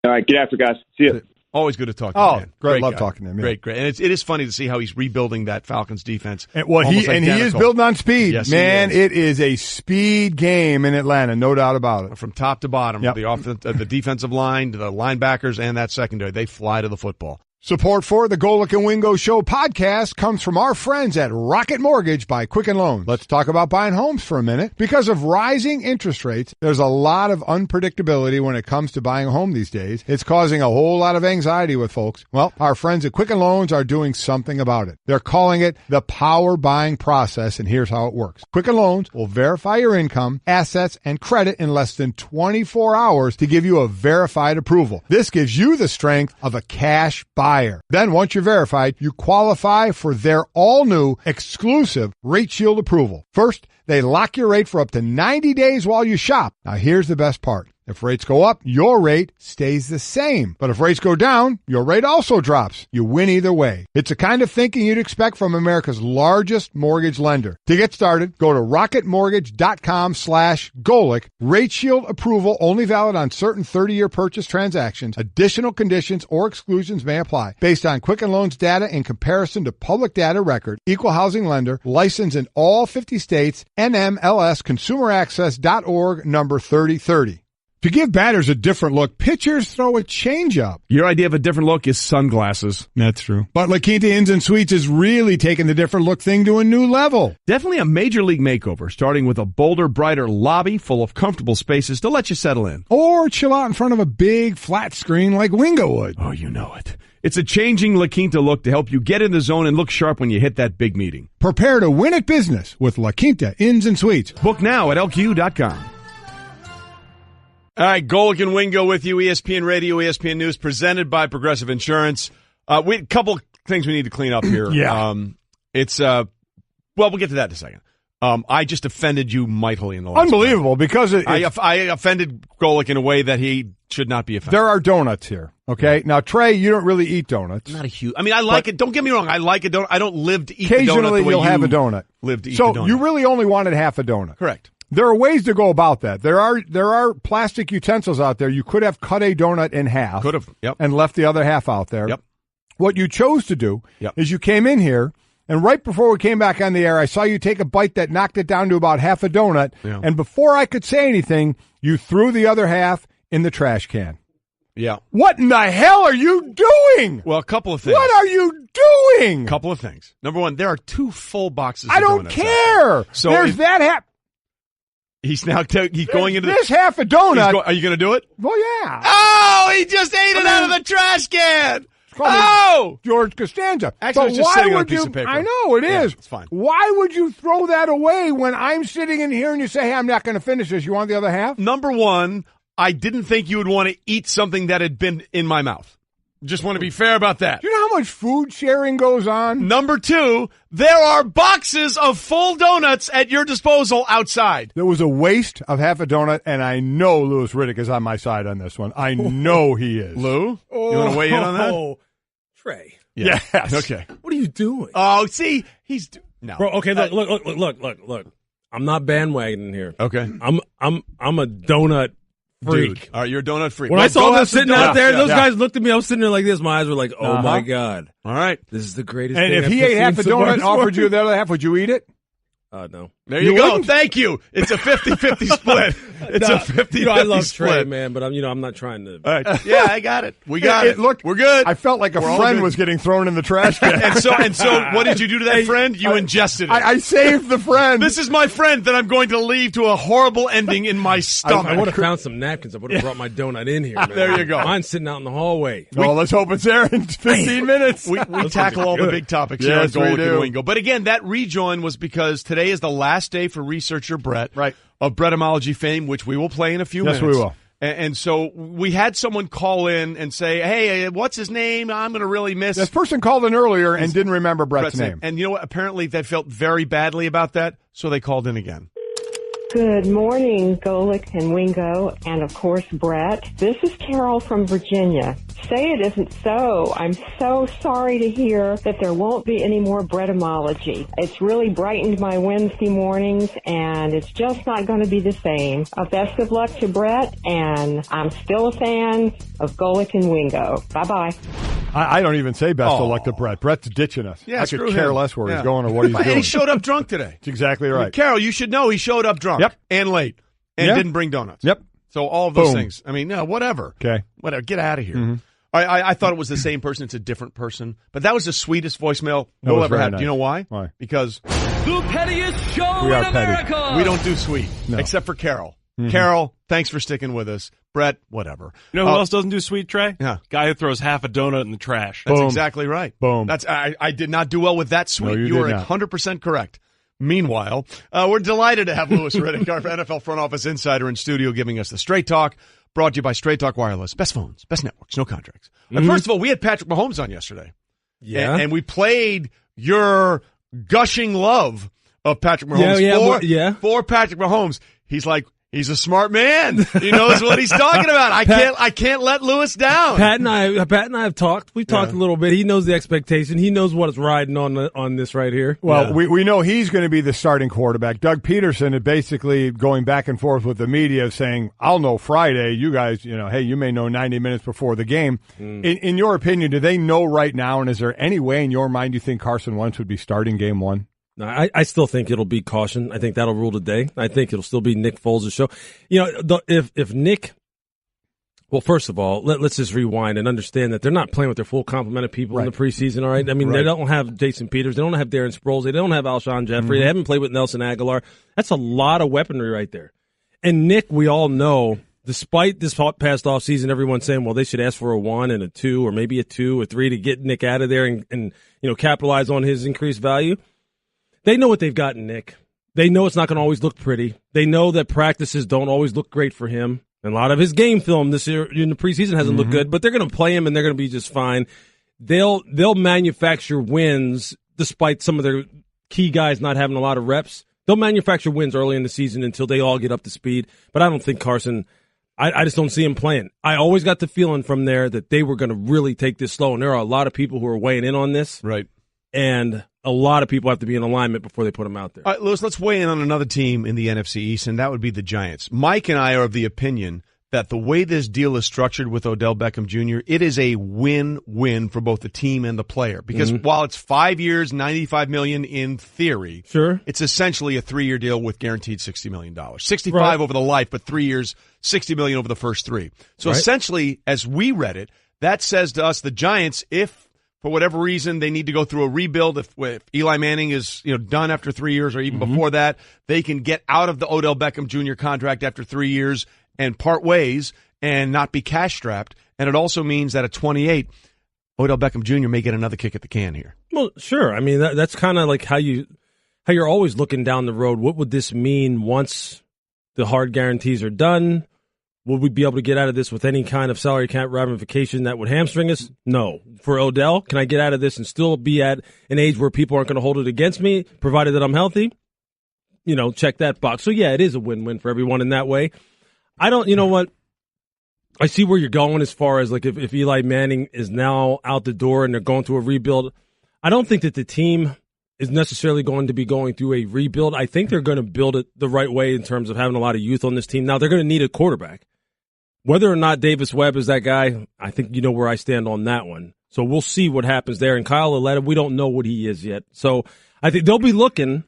S18: All right, get after, guys. See you.
S3: Always good to talk to you, Dan.
S1: Great. Love talking to him. Yeah.
S3: Great. And it is funny to see how he's rebuilding that Falcons defense.
S1: And, he is building on speed.
S3: Yes,
S1: man, it is a speed game in Atlanta, no doubt about it.
S3: From top to bottom, the defensive line, to the linebackers, and that secondary, they fly to the football.
S1: Support for the Golic and Wingo Show podcast comes from our friends at Rocket Mortgage by Quicken Loans. Let's talk about buying homes for a minute. Because of rising interest rates, there's a lot of unpredictability when it comes to buying a home these days. It's causing a whole lot of anxiety with folks. Well, our friends at Quicken Loans are doing something about it. They're calling it the power buying process, and here's how it works. Quicken Loans will verify your income, assets, and credit in less than 24 hours to give you a verified approval. This gives you the strength of a cash buyer. Then once you're verified, you qualify for their all-new exclusive Rate Shield approval. First, they lock your rate for up to 90 days while you shop. Now here's the best part. If rates go up, your rate stays the same. But if rates go down, your rate also drops. You win either way. It's the kind of thinking you'd expect from America's largest mortgage lender. To get started, go to rocketmortgage.com/Golic. Rate Shield approval only valid on certain 30-year purchase transactions. Additional conditions or exclusions may apply. Based on Quicken Loans data in comparison to public data record. Equal housing lender. Licensed in all 50 states. NMLSconsumeraccess.org number 3030. To give batters a different look, pitchers throw a changeup.
S3: Your idea of a different look is sunglasses.
S1: That's true. But La Quinta Inns and Suites is really taking the different look thing to a new level.
S3: Definitely a major league makeover, starting with a bolder, brighter lobby full of comfortable spaces to let you settle in.
S1: Or chill out in front of a big flat screen like Wingo would.
S3: Oh, you know it. It's a changing La Quinta look to help you get in the zone and look sharp when you hit that big meeting.
S1: Prepare to win at business with La Quinta Inns and Suites.
S3: Book now at LQ.com. All right, Golic and Wingo with you, ESPN Radio, ESPN News, presented by Progressive Insurance. A couple things we need to clean up here.
S1: Yeah.
S3: We'll get to that in a second. I just offended you mightily in the last
S1: Unbelievable,
S3: moment.
S1: because
S3: I offended Golic in a way that he should not be offended.
S1: There are donuts here, okay? Now, Trey, you don't really eat donuts.
S3: I'm not a huge... I mean, I like it. Don't get me wrong. I like a donut. I don't live to eat the donut the
S1: Occasionally,
S3: way
S1: you'll have a donut.
S3: Live to eat the donut.
S1: So you really only wanted half a donut.
S3: Correct.
S1: There are ways to go about that. There are plastic utensils out there. You could have cut a donut in half.
S3: Could have, yep.
S1: And left the other half out there.
S3: Yep.
S1: What you chose to do is you came in here, and right before we came back on the air, I saw you take a bite that knocked it down to about half a donut.
S3: Yeah.
S1: And before I could say anything, you threw the other half in the trash can.
S3: Yeah.
S1: What in the hell are you doing?
S3: Well, a couple of things.
S1: What are you doing?
S3: Couple of things. Number one, there are 2 full boxes
S1: I
S3: of
S1: don't
S3: donuts
S1: care.
S3: So
S1: there's that half.
S3: He's now he's going into
S1: this half a donut.
S3: Are you going to do it?
S1: Well, yeah.
S3: Oh, he just ate it out of the trash can. Oh,
S1: George Costanza.
S3: Actually, it's just sitting on a piece of paper.
S1: I know it is.
S3: It's fine.
S1: Why would you throw that away when I'm sitting in here and you say, "Hey, I'm not going to finish this. You want the other half?"
S3: Number one, I didn't think you would want to eat something that had been in my mouth. Just want to be fair about that.
S1: Do you know how much food sharing goes on?
S3: Number two, there are boxes of full donuts at your disposal outside.
S1: There was a waste of half a donut, and I know Louis Riddick is on my side on this one. I know he is.
S3: Lou, you want to weigh in on that?
S19: Oh, Trey.
S3: Yeah.
S1: Yes.
S3: Okay.
S19: What are you doing?
S3: Oh, see, he's no.
S19: Bro, okay, look. I'm not bandwagoning here.
S3: Okay.
S19: I'm a donut freak.
S3: Dude. All right, you're a donut freak.
S19: When I saw them sitting out there, those
S3: guys
S19: guys looked at me. I was sitting there like this. My eyes were like, "Oh my god!"
S3: All right,
S19: this is the greatest.
S1: And
S19: thing
S1: if
S19: I've
S1: he
S19: ever
S1: ate half a
S19: seen
S1: donut and
S19: somebody
S1: offered you the other half, would you eat it?
S19: No.
S3: There you go. Thank you. It's a 50-50 split. It's a 50-50
S19: I love
S3: split.
S19: Trey, man, but I'm not trying to.
S3: All right. Yeah, I got it. We got it.
S1: Look,
S3: we're good.
S1: I felt like a friend was getting thrown in the trash can.
S3: and so, what did you do to that friend? You ingested it.
S1: I saved the friend.
S3: This is my friend that I'm going to leave to a horrible ending in my stomach.
S19: I would have found some napkins. I would have brought my donut in here, man.
S3: There you go.
S19: Mine's sitting out in the hallway.
S1: Well, let's hope it's there in 15 minutes.
S3: We tackle all the big topics here on Golic and Wingo. But again, that rejoin was because today is the last day for researcher Brett of Bretymology fame, which we will play in a few minutes.
S1: Yes, we will.
S3: And so we had someone call in and say, hey, what's his name? I'm going to really miss.
S1: This person called in earlier and didn't remember Brett's name.
S3: And you know what? Apparently they felt very badly about that, so they called in again.
S20: Good morning, Golic and Wingo, and of course, Brett. This is Carol from Virginia. Say it isn't so. I'm so sorry to hear that there won't be any more Bretymology. It's really brightened my Wednesday mornings, and it's just not going to be the same. Best of luck to Brett, and I'm still a fan of Golic and Wingo. Bye-bye.
S1: I don't even say best of luck to Brett. Brett's ditching us.
S3: Yeah,
S1: I could care less where he's going or what he's doing.
S3: And he showed up drunk today.
S1: That's exactly right.
S3: I mean, Carol, you should know he showed up drunk and late and didn't bring donuts.
S1: Yep.
S3: So all of those things. I mean, no, whatever.
S1: Okay.
S3: Whatever. Get out of here.
S1: Mm-hmm.
S3: I thought it was the same person. It's a different person. But that was the sweetest voicemail we'll ever have. Nice. Do you know why?
S1: Why?
S3: Because
S21: the pettiest show
S1: in
S21: America.
S1: Petty.
S3: We don't do sweet, except for Carol. Mm-hmm. Carol, thanks for sticking with us. Brett, whatever.
S4: You know who else doesn't do sweet, Trey?
S3: Yeah.
S4: Guy who throws half a donut in the trash.
S3: That's exactly right.
S1: Boom.
S3: I did not do well with that sweet.
S1: No,
S3: you are 100% correct. Meanwhile, we're delighted to have Louis Riddick, our NFL front office insider in studio, giving us the Straight Talk, brought to you by Straight Talk Wireless. Best phones, best networks, no contracts. First of all, we had Patrick Mahomes on yesterday.
S19: Yeah.
S3: And we played your gushing love of Patrick Mahomes for Patrick Mahomes. He's like, he's a smart man. He knows what he's talking about. I can't let Lewis down.
S19: Pat and I have talked. We've talked a little bit. He knows the expectation. He knows what is riding on this right here.
S1: Well, we know he's going to be the starting quarterback. Doug Peterson is basically going back and forth with the media saying, I'll know Friday. You guys, hey, you may know 90 minutes before the game. In your opinion, do they know right now, and is there any way in your mind you think Carson Wentz would be starting game one?
S19: No, I still think it'll be caution. I think that'll rule the day. I think it'll still be Nick Foles' show. If Nick, well, first of all, let's just rewind and understand that they're not playing with their full complement of people in the preseason, all right? I mean, they don't have Jason Peters. They don't have Darren Sproles. They don't have Alshon Jeffrey. They haven't played with Nelson Aguilar. That's a lot of weaponry right there. And Nick, we all know, despite this past offseason, everyone's saying, well, they should ask for a 1 and a 2 or maybe a 2 or 3 to get Nick out of there and capitalize on his increased value. They know what they've got in Nick. They know it's not going to always look pretty. They know that practices don't always look great for him. And a lot of his game film this year in the preseason hasn't looked good, but they're going to play him and they're going to be just fine. They'll manufacture wins despite some of their key guys not having a lot of reps. They'll manufacture wins early in the season until they all get up to speed. But I don't think Carson, I just don't see him playing. I always got the feeling from there that they were going to really take this slow, and there are a lot of people who are weighing in on this.
S3: Right.
S19: And a lot of people have to be in alignment before they put him out there.
S3: All right, Lewis, let's weigh in on another team in the NFC East, and that would be the Giants. Mike and I are of the opinion that the way this deal is structured with Odell Beckham Jr., it is a win-win for both the team and the player. Because while it's 5 years, $95 million in theory, it's essentially a 3-year deal with guaranteed $60 million. $65 over the life, but 3 years, $60 million over the first 3. So essentially, as we read it, that says to us the Giants, if for whatever reason they need to go through a rebuild, if Eli Manning is done after 3 years or even before that, they can get out of the Odell Beckham Jr. contract after 3 years and part ways and not be cash strapped. And it also means that at 28, Odell Beckham Jr. may get another kick at the can here.
S19: Well, sure. I mean, that's kind of like how you're always looking down the road. What would this mean once the hard guarantees are done? Would we be able to get out of this with any kind of salary cap ramification that would hamstring us? No. For Odell, can I get out of this and still be at an age where people aren't going to hold it against me, provided that I'm healthy? Check that box. So, yeah, it is a win-win for everyone in that way. You know what? I see where you're going as far as, like, if Eli Manning is now out the door and they're going through a rebuild. I don't think that the team is necessarily going to be going through a rebuild. I think they're going to build it the right way in terms of having a lot of youth on this team. Now, they're going to need a quarterback. Whether or not Davis Webb is that guy, I think you know where I stand on that one. So we'll see what happens there. And Kyle Aletta, we don't know what he is yet. So I think they'll be looking.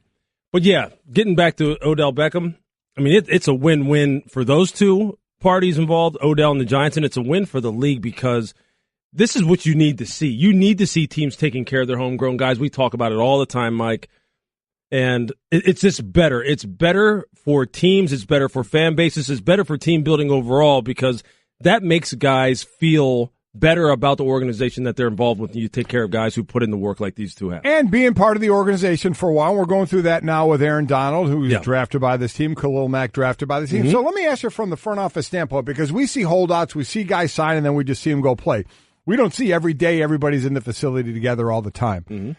S19: But, yeah, getting back to Odell Beckham, I mean, it's a win-win for those two parties involved, Odell and the Giants, and it's a win for the league because this is what you need to see. You need to see teams taking care of their homegrown guys. We talk about it all the time, Mike. And it's just better. It's better for teams. It's better for fan bases. It's better for team building overall because that makes guys feel better about the organization that they're involved with. You take care of guys who put in the work like these two have.
S1: And being part of the organization for a while. We're going through that now with Aaron Donald, who's drafted by this team, Khalil Mack drafted by the team. So let me ask you from the front office standpoint, because we see holdouts, we see guys sign, and then we just see them go play. We don't see every day everybody's in the facility together all the time.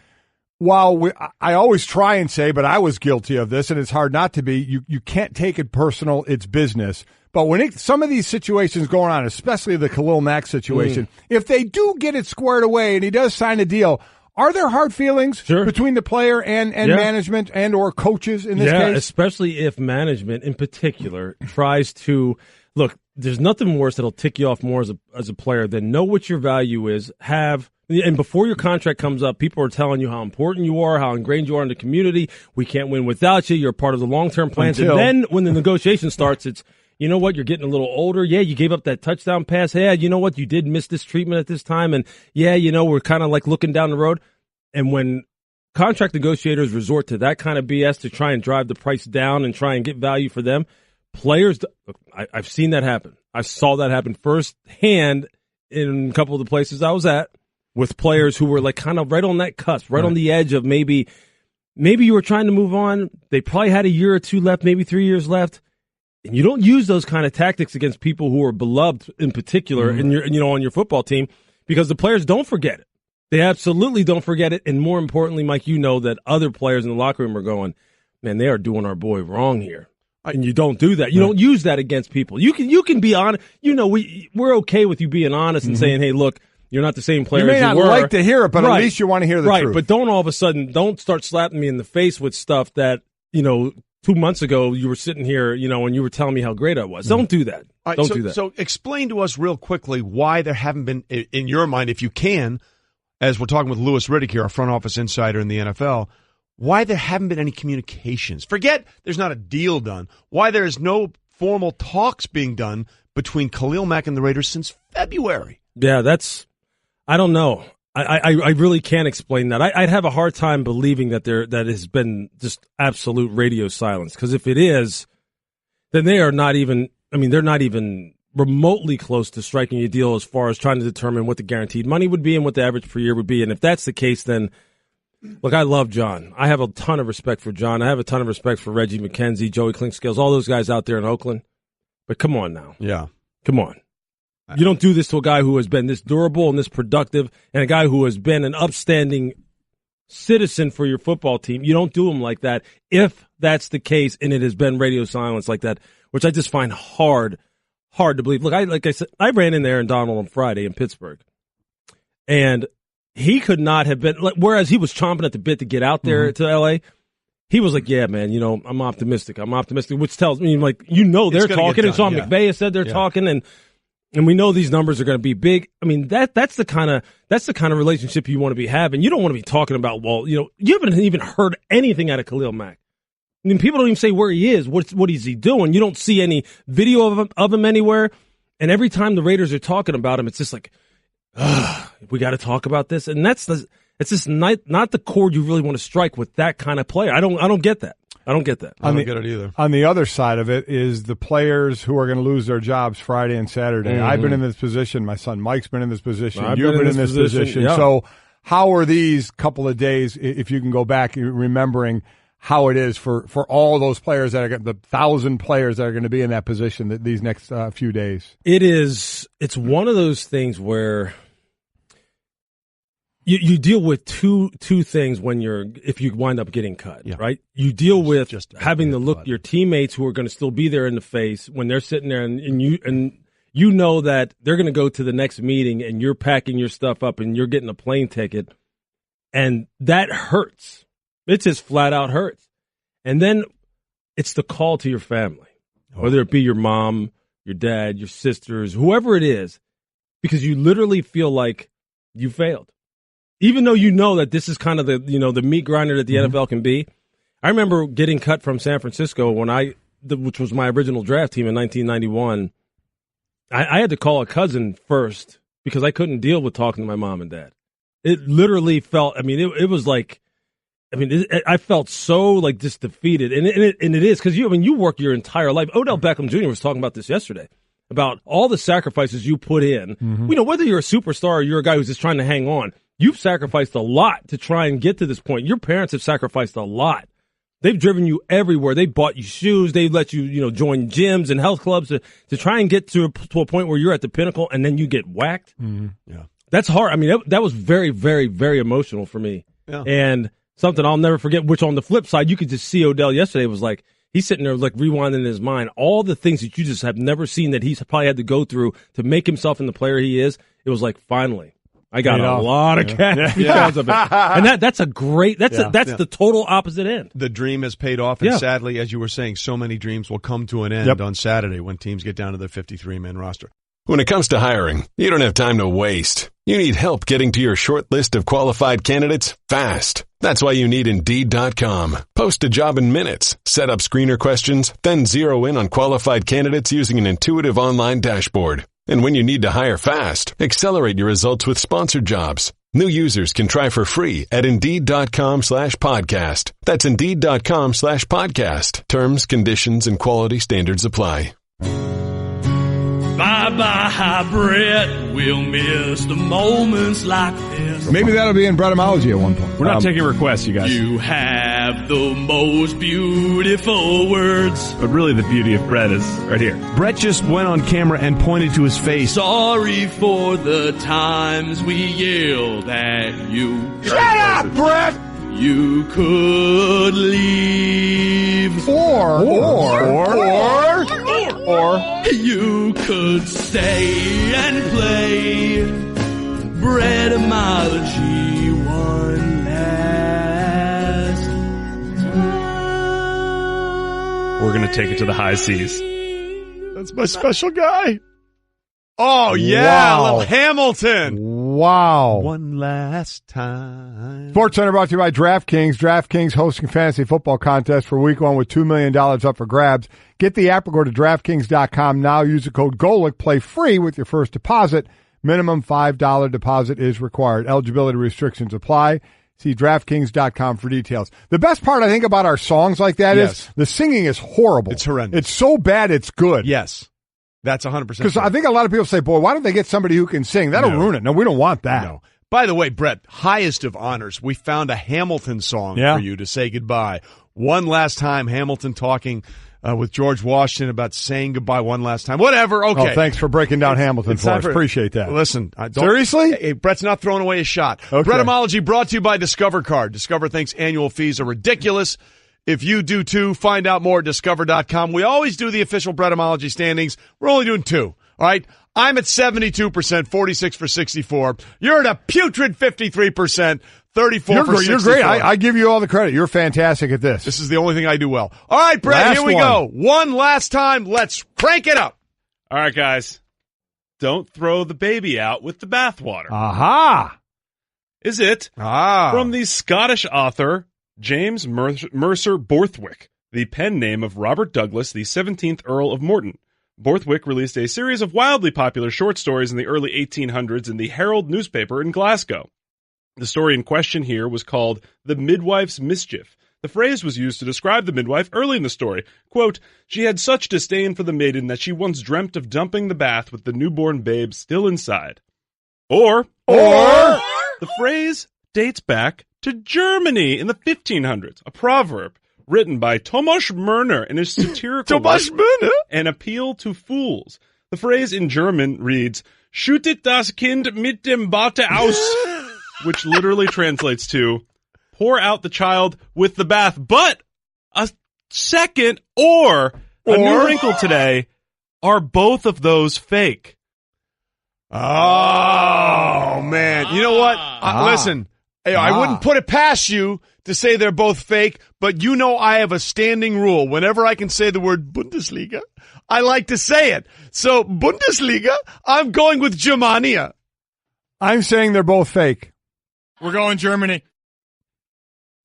S1: While I always try and say, but I was guilty of this, and it's hard not to be, you can't take it personal, it's business. But when some of these situations going on, especially the Khalil Mack situation, if they do get it squared away and he does sign a deal, are there hard feelings between the player and management and or coaches in this case?
S19: Yeah, especially if management in particular tries to – look, there's nothing worse that'll tick you off more as a player than know what your value is, and before your contract comes up, people are telling you how important you are, how ingrained you are in the community. We can't win without you. You're part of the long-term plans. And then when the negotiation starts, it's you know what, you're getting a little older. Yeah, you gave up that touchdown pass. Yeah, you know what, you did miss this treatment at this time. And yeah, you know, we're kind of like looking down the road. And when contract negotiators resort to that kind of BS to try and drive the price down and try and get value for them, players, I've seen that happen. I saw that happen firsthand in a couple of the places I was at with players who were like kind of right on that cusp, right on the edge of maybe you were trying to move on. They probably had a year or two left, maybe 3 years left. And you don't use those kind of tactics against people who are beloved in particular in your, you know, on your football team, because the players don't forget it. They absolutely don't forget it. And more importantly, Mike, you know that other players in the locker room are going, man, they are doing our boy wrong here. And you don't do that. You don't use that against people. You can be honest. You know, we're okay with you being honest and saying, hey, look, you're not the same player as you were.
S1: You may not like to hear it, but at least you want to hear the truth.
S19: Right, but don't all of a sudden, don't start slapping me in the face with stuff that, you know, 2 months ago you were sitting here, you know, and you were telling me how great I was. Don't do that. Don't do that.
S3: So explain to us real quickly why there haven't been, in your mind, if you can, as we're talking with Louis Riddick here, our front office insider in the NFL, why there haven't been any communications. Forget there's not a deal done. Why there is no formal talks being done between Khalil Mack and the Raiders since February.
S19: Yeah, I don't know. I really can't explain that. I'd have a hard time believing that that has been just absolute radio silence. Because if it is, then they are not even, I mean, they're not even remotely close to striking a deal as far as trying to determine what the guaranteed money would be and what the average per year would be. And if that's the case, then, look, I love John. I have a ton of respect for John. I have a ton of respect for Reggie McKenzie, Joey Clinkscales, all those guys out there in Oakland. But come on now.
S3: Yeah.
S19: Come on. You don't do this to a guy who has been this durable and this productive and a guy who has been an upstanding citizen for your football team. You don't do him like that if that's the case and it has been radio silence like that, which I just find hard to believe. Look, like I said, I ran in there and Donald on Friday in Pittsburgh, and he could not have been, whereas he was chomping at the bit to get out there to L.A., he was like, yeah, man, you know, I'm optimistic, which tells me, like, you know, they're talking, and Sean McVay has said they're talking, and we know these numbers are going to be big. I mean, that's the kind of relationship you want to be having. You don't want to be talking about, well, you know, you haven't even heard anything out of Khalil Mack. I mean, people don't even say where he is. What is he doing? You don't see any video of him anywhere. And every time the Raiders are talking about him, it's just like, we got to talk about this. And it's just not the chord you really want to strike with that kind of player. I don't get that. I don't get that.
S3: I don't get it either.
S1: On the other side of it is the players who are going to lose their jobs Friday and Saturday. Mm-hmm. I've been in this position. My son Mike's been in this position. You've been in this position.
S19: Yeah.
S1: So how are these couple of days, if you can go back, remembering how it is for all those players that are the 1,000 players that are going to be in that position these next few days?
S19: It's one of those things where you deal with two things if you wind up getting cut, right? You deal with just having to look your teammates who are going to still be there in the face when they're sitting there, and you know that they're going to go to the next meeting, and you're packing your stuff up and you're getting a plane ticket, and that hurts. It just flat out hurts. And then it's the call to your family, whether it be your mom, your dad, your sisters, whoever it is, because you literally feel like you failed. Even though you know that this is kind of the meat grinder that the NFL can be. I remember getting cut from San Francisco which was my original draft team in 1991. I had to call a cousin first because I couldn't deal with talking to my mom and dad. It literally felt, it was like, I felt so like just defeated. And it is because you work your entire life. Odell Beckham Jr. was talking about this yesterday, about all the sacrifices you put in. Mm-hmm. You know, whether you're a superstar or you're a guy who's just trying to hang on, you've sacrificed a lot to try and get to this point. Your parents have sacrificed a lot. They've driven you everywhere. They bought you shoes. They let you, join gyms and health clubs to try and get to a point where you're at the pinnacle, and then you get whacked.
S3: Mm-hmm. Yeah,
S19: that's hard. That was very, very, very emotional for me.
S3: Yeah.
S19: And something I'll never forget, which on the flip side, you could just see Odell yesterday was like, he's sitting there like rewinding in his mind all the things that you just have never seen that he's probably had to go through to make himself in the player he is. It was like, finally. I got a lot of cash because of it. And that's a great, that's the total opposite end.
S3: The dream has paid off, and sadly, as you were saying, so many dreams will come to an end on Saturday when teams get down to their 53-man roster.
S2: When it comes to hiring, you don't have time to waste. You need help getting to your short list of qualified candidates fast. That's why you need Indeed.com. Post a job in minutes. Set up screener questions, then zero in on qualified candidates using an intuitive online dashboard. And when you need to hire fast, accelerate your results with sponsored jobs. New users can try for free at Indeed.com/podcast. That's Indeed.com/podcast. Terms, conditions, and quality standards apply.
S21: Bye-bye, Brett. We'll miss the moments like this.
S1: Maybe that'll be in Bretymology at one point.
S4: We're not taking requests, you guys.
S21: You have the most beautiful words.
S4: But really the beauty of Brett is right here.
S3: Brett just went on camera and pointed to his face.
S21: Sorry for the times we yelled at you.
S1: Shut up, Brett!
S21: You could leave.
S1: Or
S21: you could stay and play Bretymology one last time.
S4: We're going to take it to the high seas.
S3: That's my special guy. Oh, yeah,
S1: Wow.
S3: little Hamilton.
S1: Wow.
S3: One last time.
S1: SportsCenter brought to you by DraftKings. DraftKings hosting fantasy football contest for week 1 with $2 million up for grabs. Get the app or go to DraftKings.com now. Use the code Golic. Play free with your first deposit. Minimum $5 deposit is required. Eligibility restrictions apply. See DraftKings.com for details. The best part, I think, about our songs like that is the singing is horrible.
S3: It's horrendous.
S1: It's so bad it's good.
S3: Yes. That's 100%.
S1: Because I think a lot of people say, boy, why don't they get somebody who can sing? That'll ruin it. No, we don't want that.
S3: No. By the way, Brett, highest of honors. We found a Hamilton song for you to say goodbye. One last time, Hamilton talking with George Washington about saying goodbye one last time. Whatever, okay.
S1: Oh, thanks for breaking down Hamilton for us. Appreciate that.
S3: Listen.
S1: Seriously?
S3: Hey, Brett's not throwing away a shot.
S1: Okay.
S3: Bretymology brought to you by Discover Card. Discover thinks annual fees are ridiculous. If you do too, find out more at Discover.com. We always do the official Bretymology standings. We're only doing 2. All right? I'm at 72%, 46 for 64. You're at a putrid 53%, 34 for 64.
S1: You're great. I give you all the credit. You're fantastic at this.
S3: This is the only thing I do well. All right, Brett, here we go. One last time. Let's crank it up.
S4: All right, guys. Don't throw the baby out with the bathwater.
S1: Aha!
S4: Is it from the Scottish author James Mercer Borthwick, the pen name of Robert Douglas, the 17th Earl of Morton. Borthwick released a series of wildly popular short stories in the early 1800s in the Herald newspaper in Glasgow. The story in question here was called The Midwife's Mischief. The phrase was used to describe the midwife early in the story. Quote, she had such disdain for the maiden that she once dreamt of dumping the bath with the newborn babe still inside. Or the phrase dates back to Germany in the 1500s, a proverb written by Thomas Mörner in his satirical work, An Appeal to Fools. The phrase in German reads, "Schüttet das Kind mit dem Bade aus," which literally translates to, pour out the child with the bath. But a second or a new wrinkle today, are both of those fake?
S3: Oh, man. You know what? Listen, I wouldn't put it past you to say they're both fake, but you know I have a standing rule. Whenever I can say the word Bundesliga, I like to say it. So, Bundesliga, I'm going with Germania.
S1: I'm saying they're both fake.
S5: We're going Germany.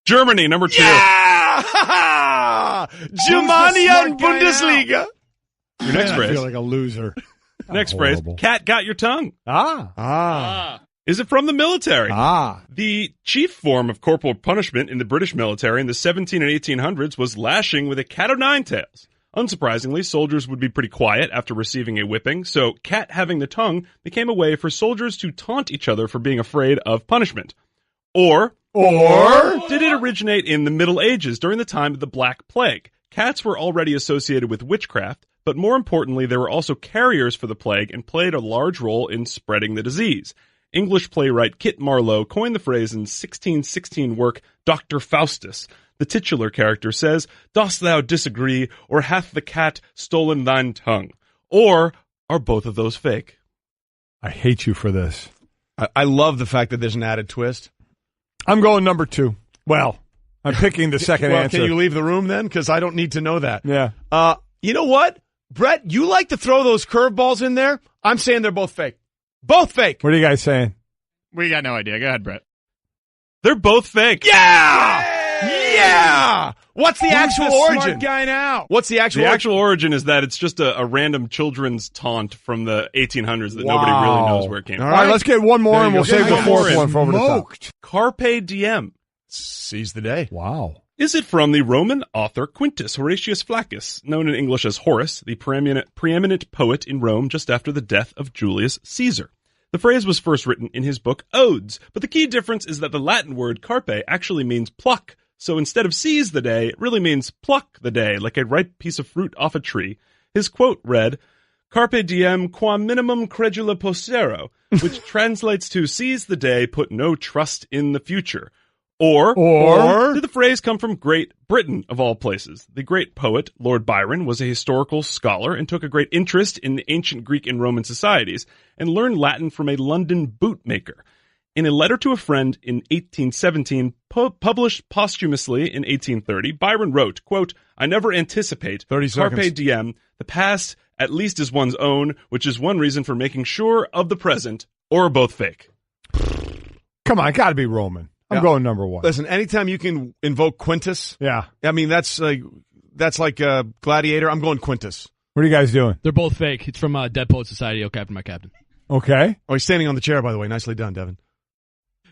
S4: Germany, number 2.
S3: Yeah! Germania and Bundesliga.
S4: Your next
S1: I
S4: phrase.
S1: feel like a loser.
S4: Next phrase. Cat got your tongue. Is it from the military? The chief form of corporal punishment in the British military in the 17 and 1800s was lashing with a cat o' nine tails. Unsurprisingly, soldiers would be pretty quiet after receiving a whipping, so cat having the tongue became a way for soldiers to taunt each other for being afraid of punishment. Or did it originate in the Middle Ages during the time of the Black Plague? Cats were already associated with witchcraft, but more importantly, they were also carriers for the plague and played a large role in spreading the disease. English playwright Kit Marlowe coined the phrase in 1616 work Dr. Faustus. The titular character says, "Dost thou disagree, or hath the cat stolen thine tongue?" Or are both of those fake?
S1: I hate you for this.
S3: I love the fact that there's an added twist.
S1: I'm going number 2. Well, I'm picking the second answer.
S3: Can you leave the room then? Because I don't need to know that.
S1: Yeah.
S3: You know what? Brett, you like to throw those curveballs in there. I'm saying they're both fake. Both fake.
S1: What are you guys saying?
S5: We got no idea. Go ahead, Brett.
S4: They're both fake.
S3: Yeah! What's the actual origin?
S5: Smart guy now.
S3: What's the actual
S4: The actual origin is that it's just a random children's taunt from the 1800s that nobody really knows where it came from.
S1: All right, let's get one more, and we'll save the fourth one for over the top.
S4: Carpe diem.
S3: Seize the day.
S1: Wow.
S4: Is it from the Roman author Quintus Horatius Flaccus, known in English as Horace, the preeminent poet in Rome just after the death of Julius Caesar? The phrase was first written in his book Odes, but the key difference is that the Latin word carpe actually means pluck. So instead of seize the day, it really means pluck the day, like a ripe piece of fruit off a tree. His quote read, Carpe diem quam minimum credula postero, which translates to seize the day, put no trust in the future. Or did the phrase come from Great Britain, of all places? The great poet, Lord Byron, was a historical scholar and took a great interest in the ancient Greek and Roman societies and learned Latin from a London bootmaker. In a letter to a friend in 1817, published posthumously in 1830, Byron wrote, quote, I never anticipate,
S3: 30
S4: carpe
S3: seconds.
S4: diem, the past at least is one's own, which is one reason for making sure of the present, or both fake.
S1: Come on, got to be Roman. I'm going number one.
S3: Listen, anytime you can invoke Quintus,
S1: yeah.
S3: I mean, that's like Gladiator. I'm going Quintus.
S1: What are you guys doing?
S6: They're both fake. It's from Dead Poet Society, Oh Captain, My Captain.
S1: Okay.
S3: Oh, he's standing on the chair, by the way. Nicely done, Devin.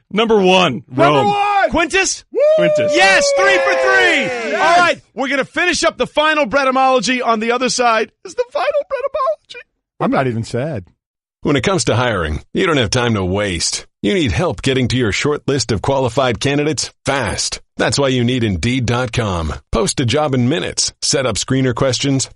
S4: Number one, Rome.
S3: Number one! Quintus?
S4: Woo! Quintus.
S3: Yes, 3 for 3. Yes. All right, we're going to finish up the final Bretymology. On the other side is the final Bretymology.
S1: I'm not even sad.
S2: When it comes to hiring, you don't have time to waste. You need help getting to your short list of qualified candidates fast. That's why you need Indeed.com. Post a job in minutes. Set up screener questions.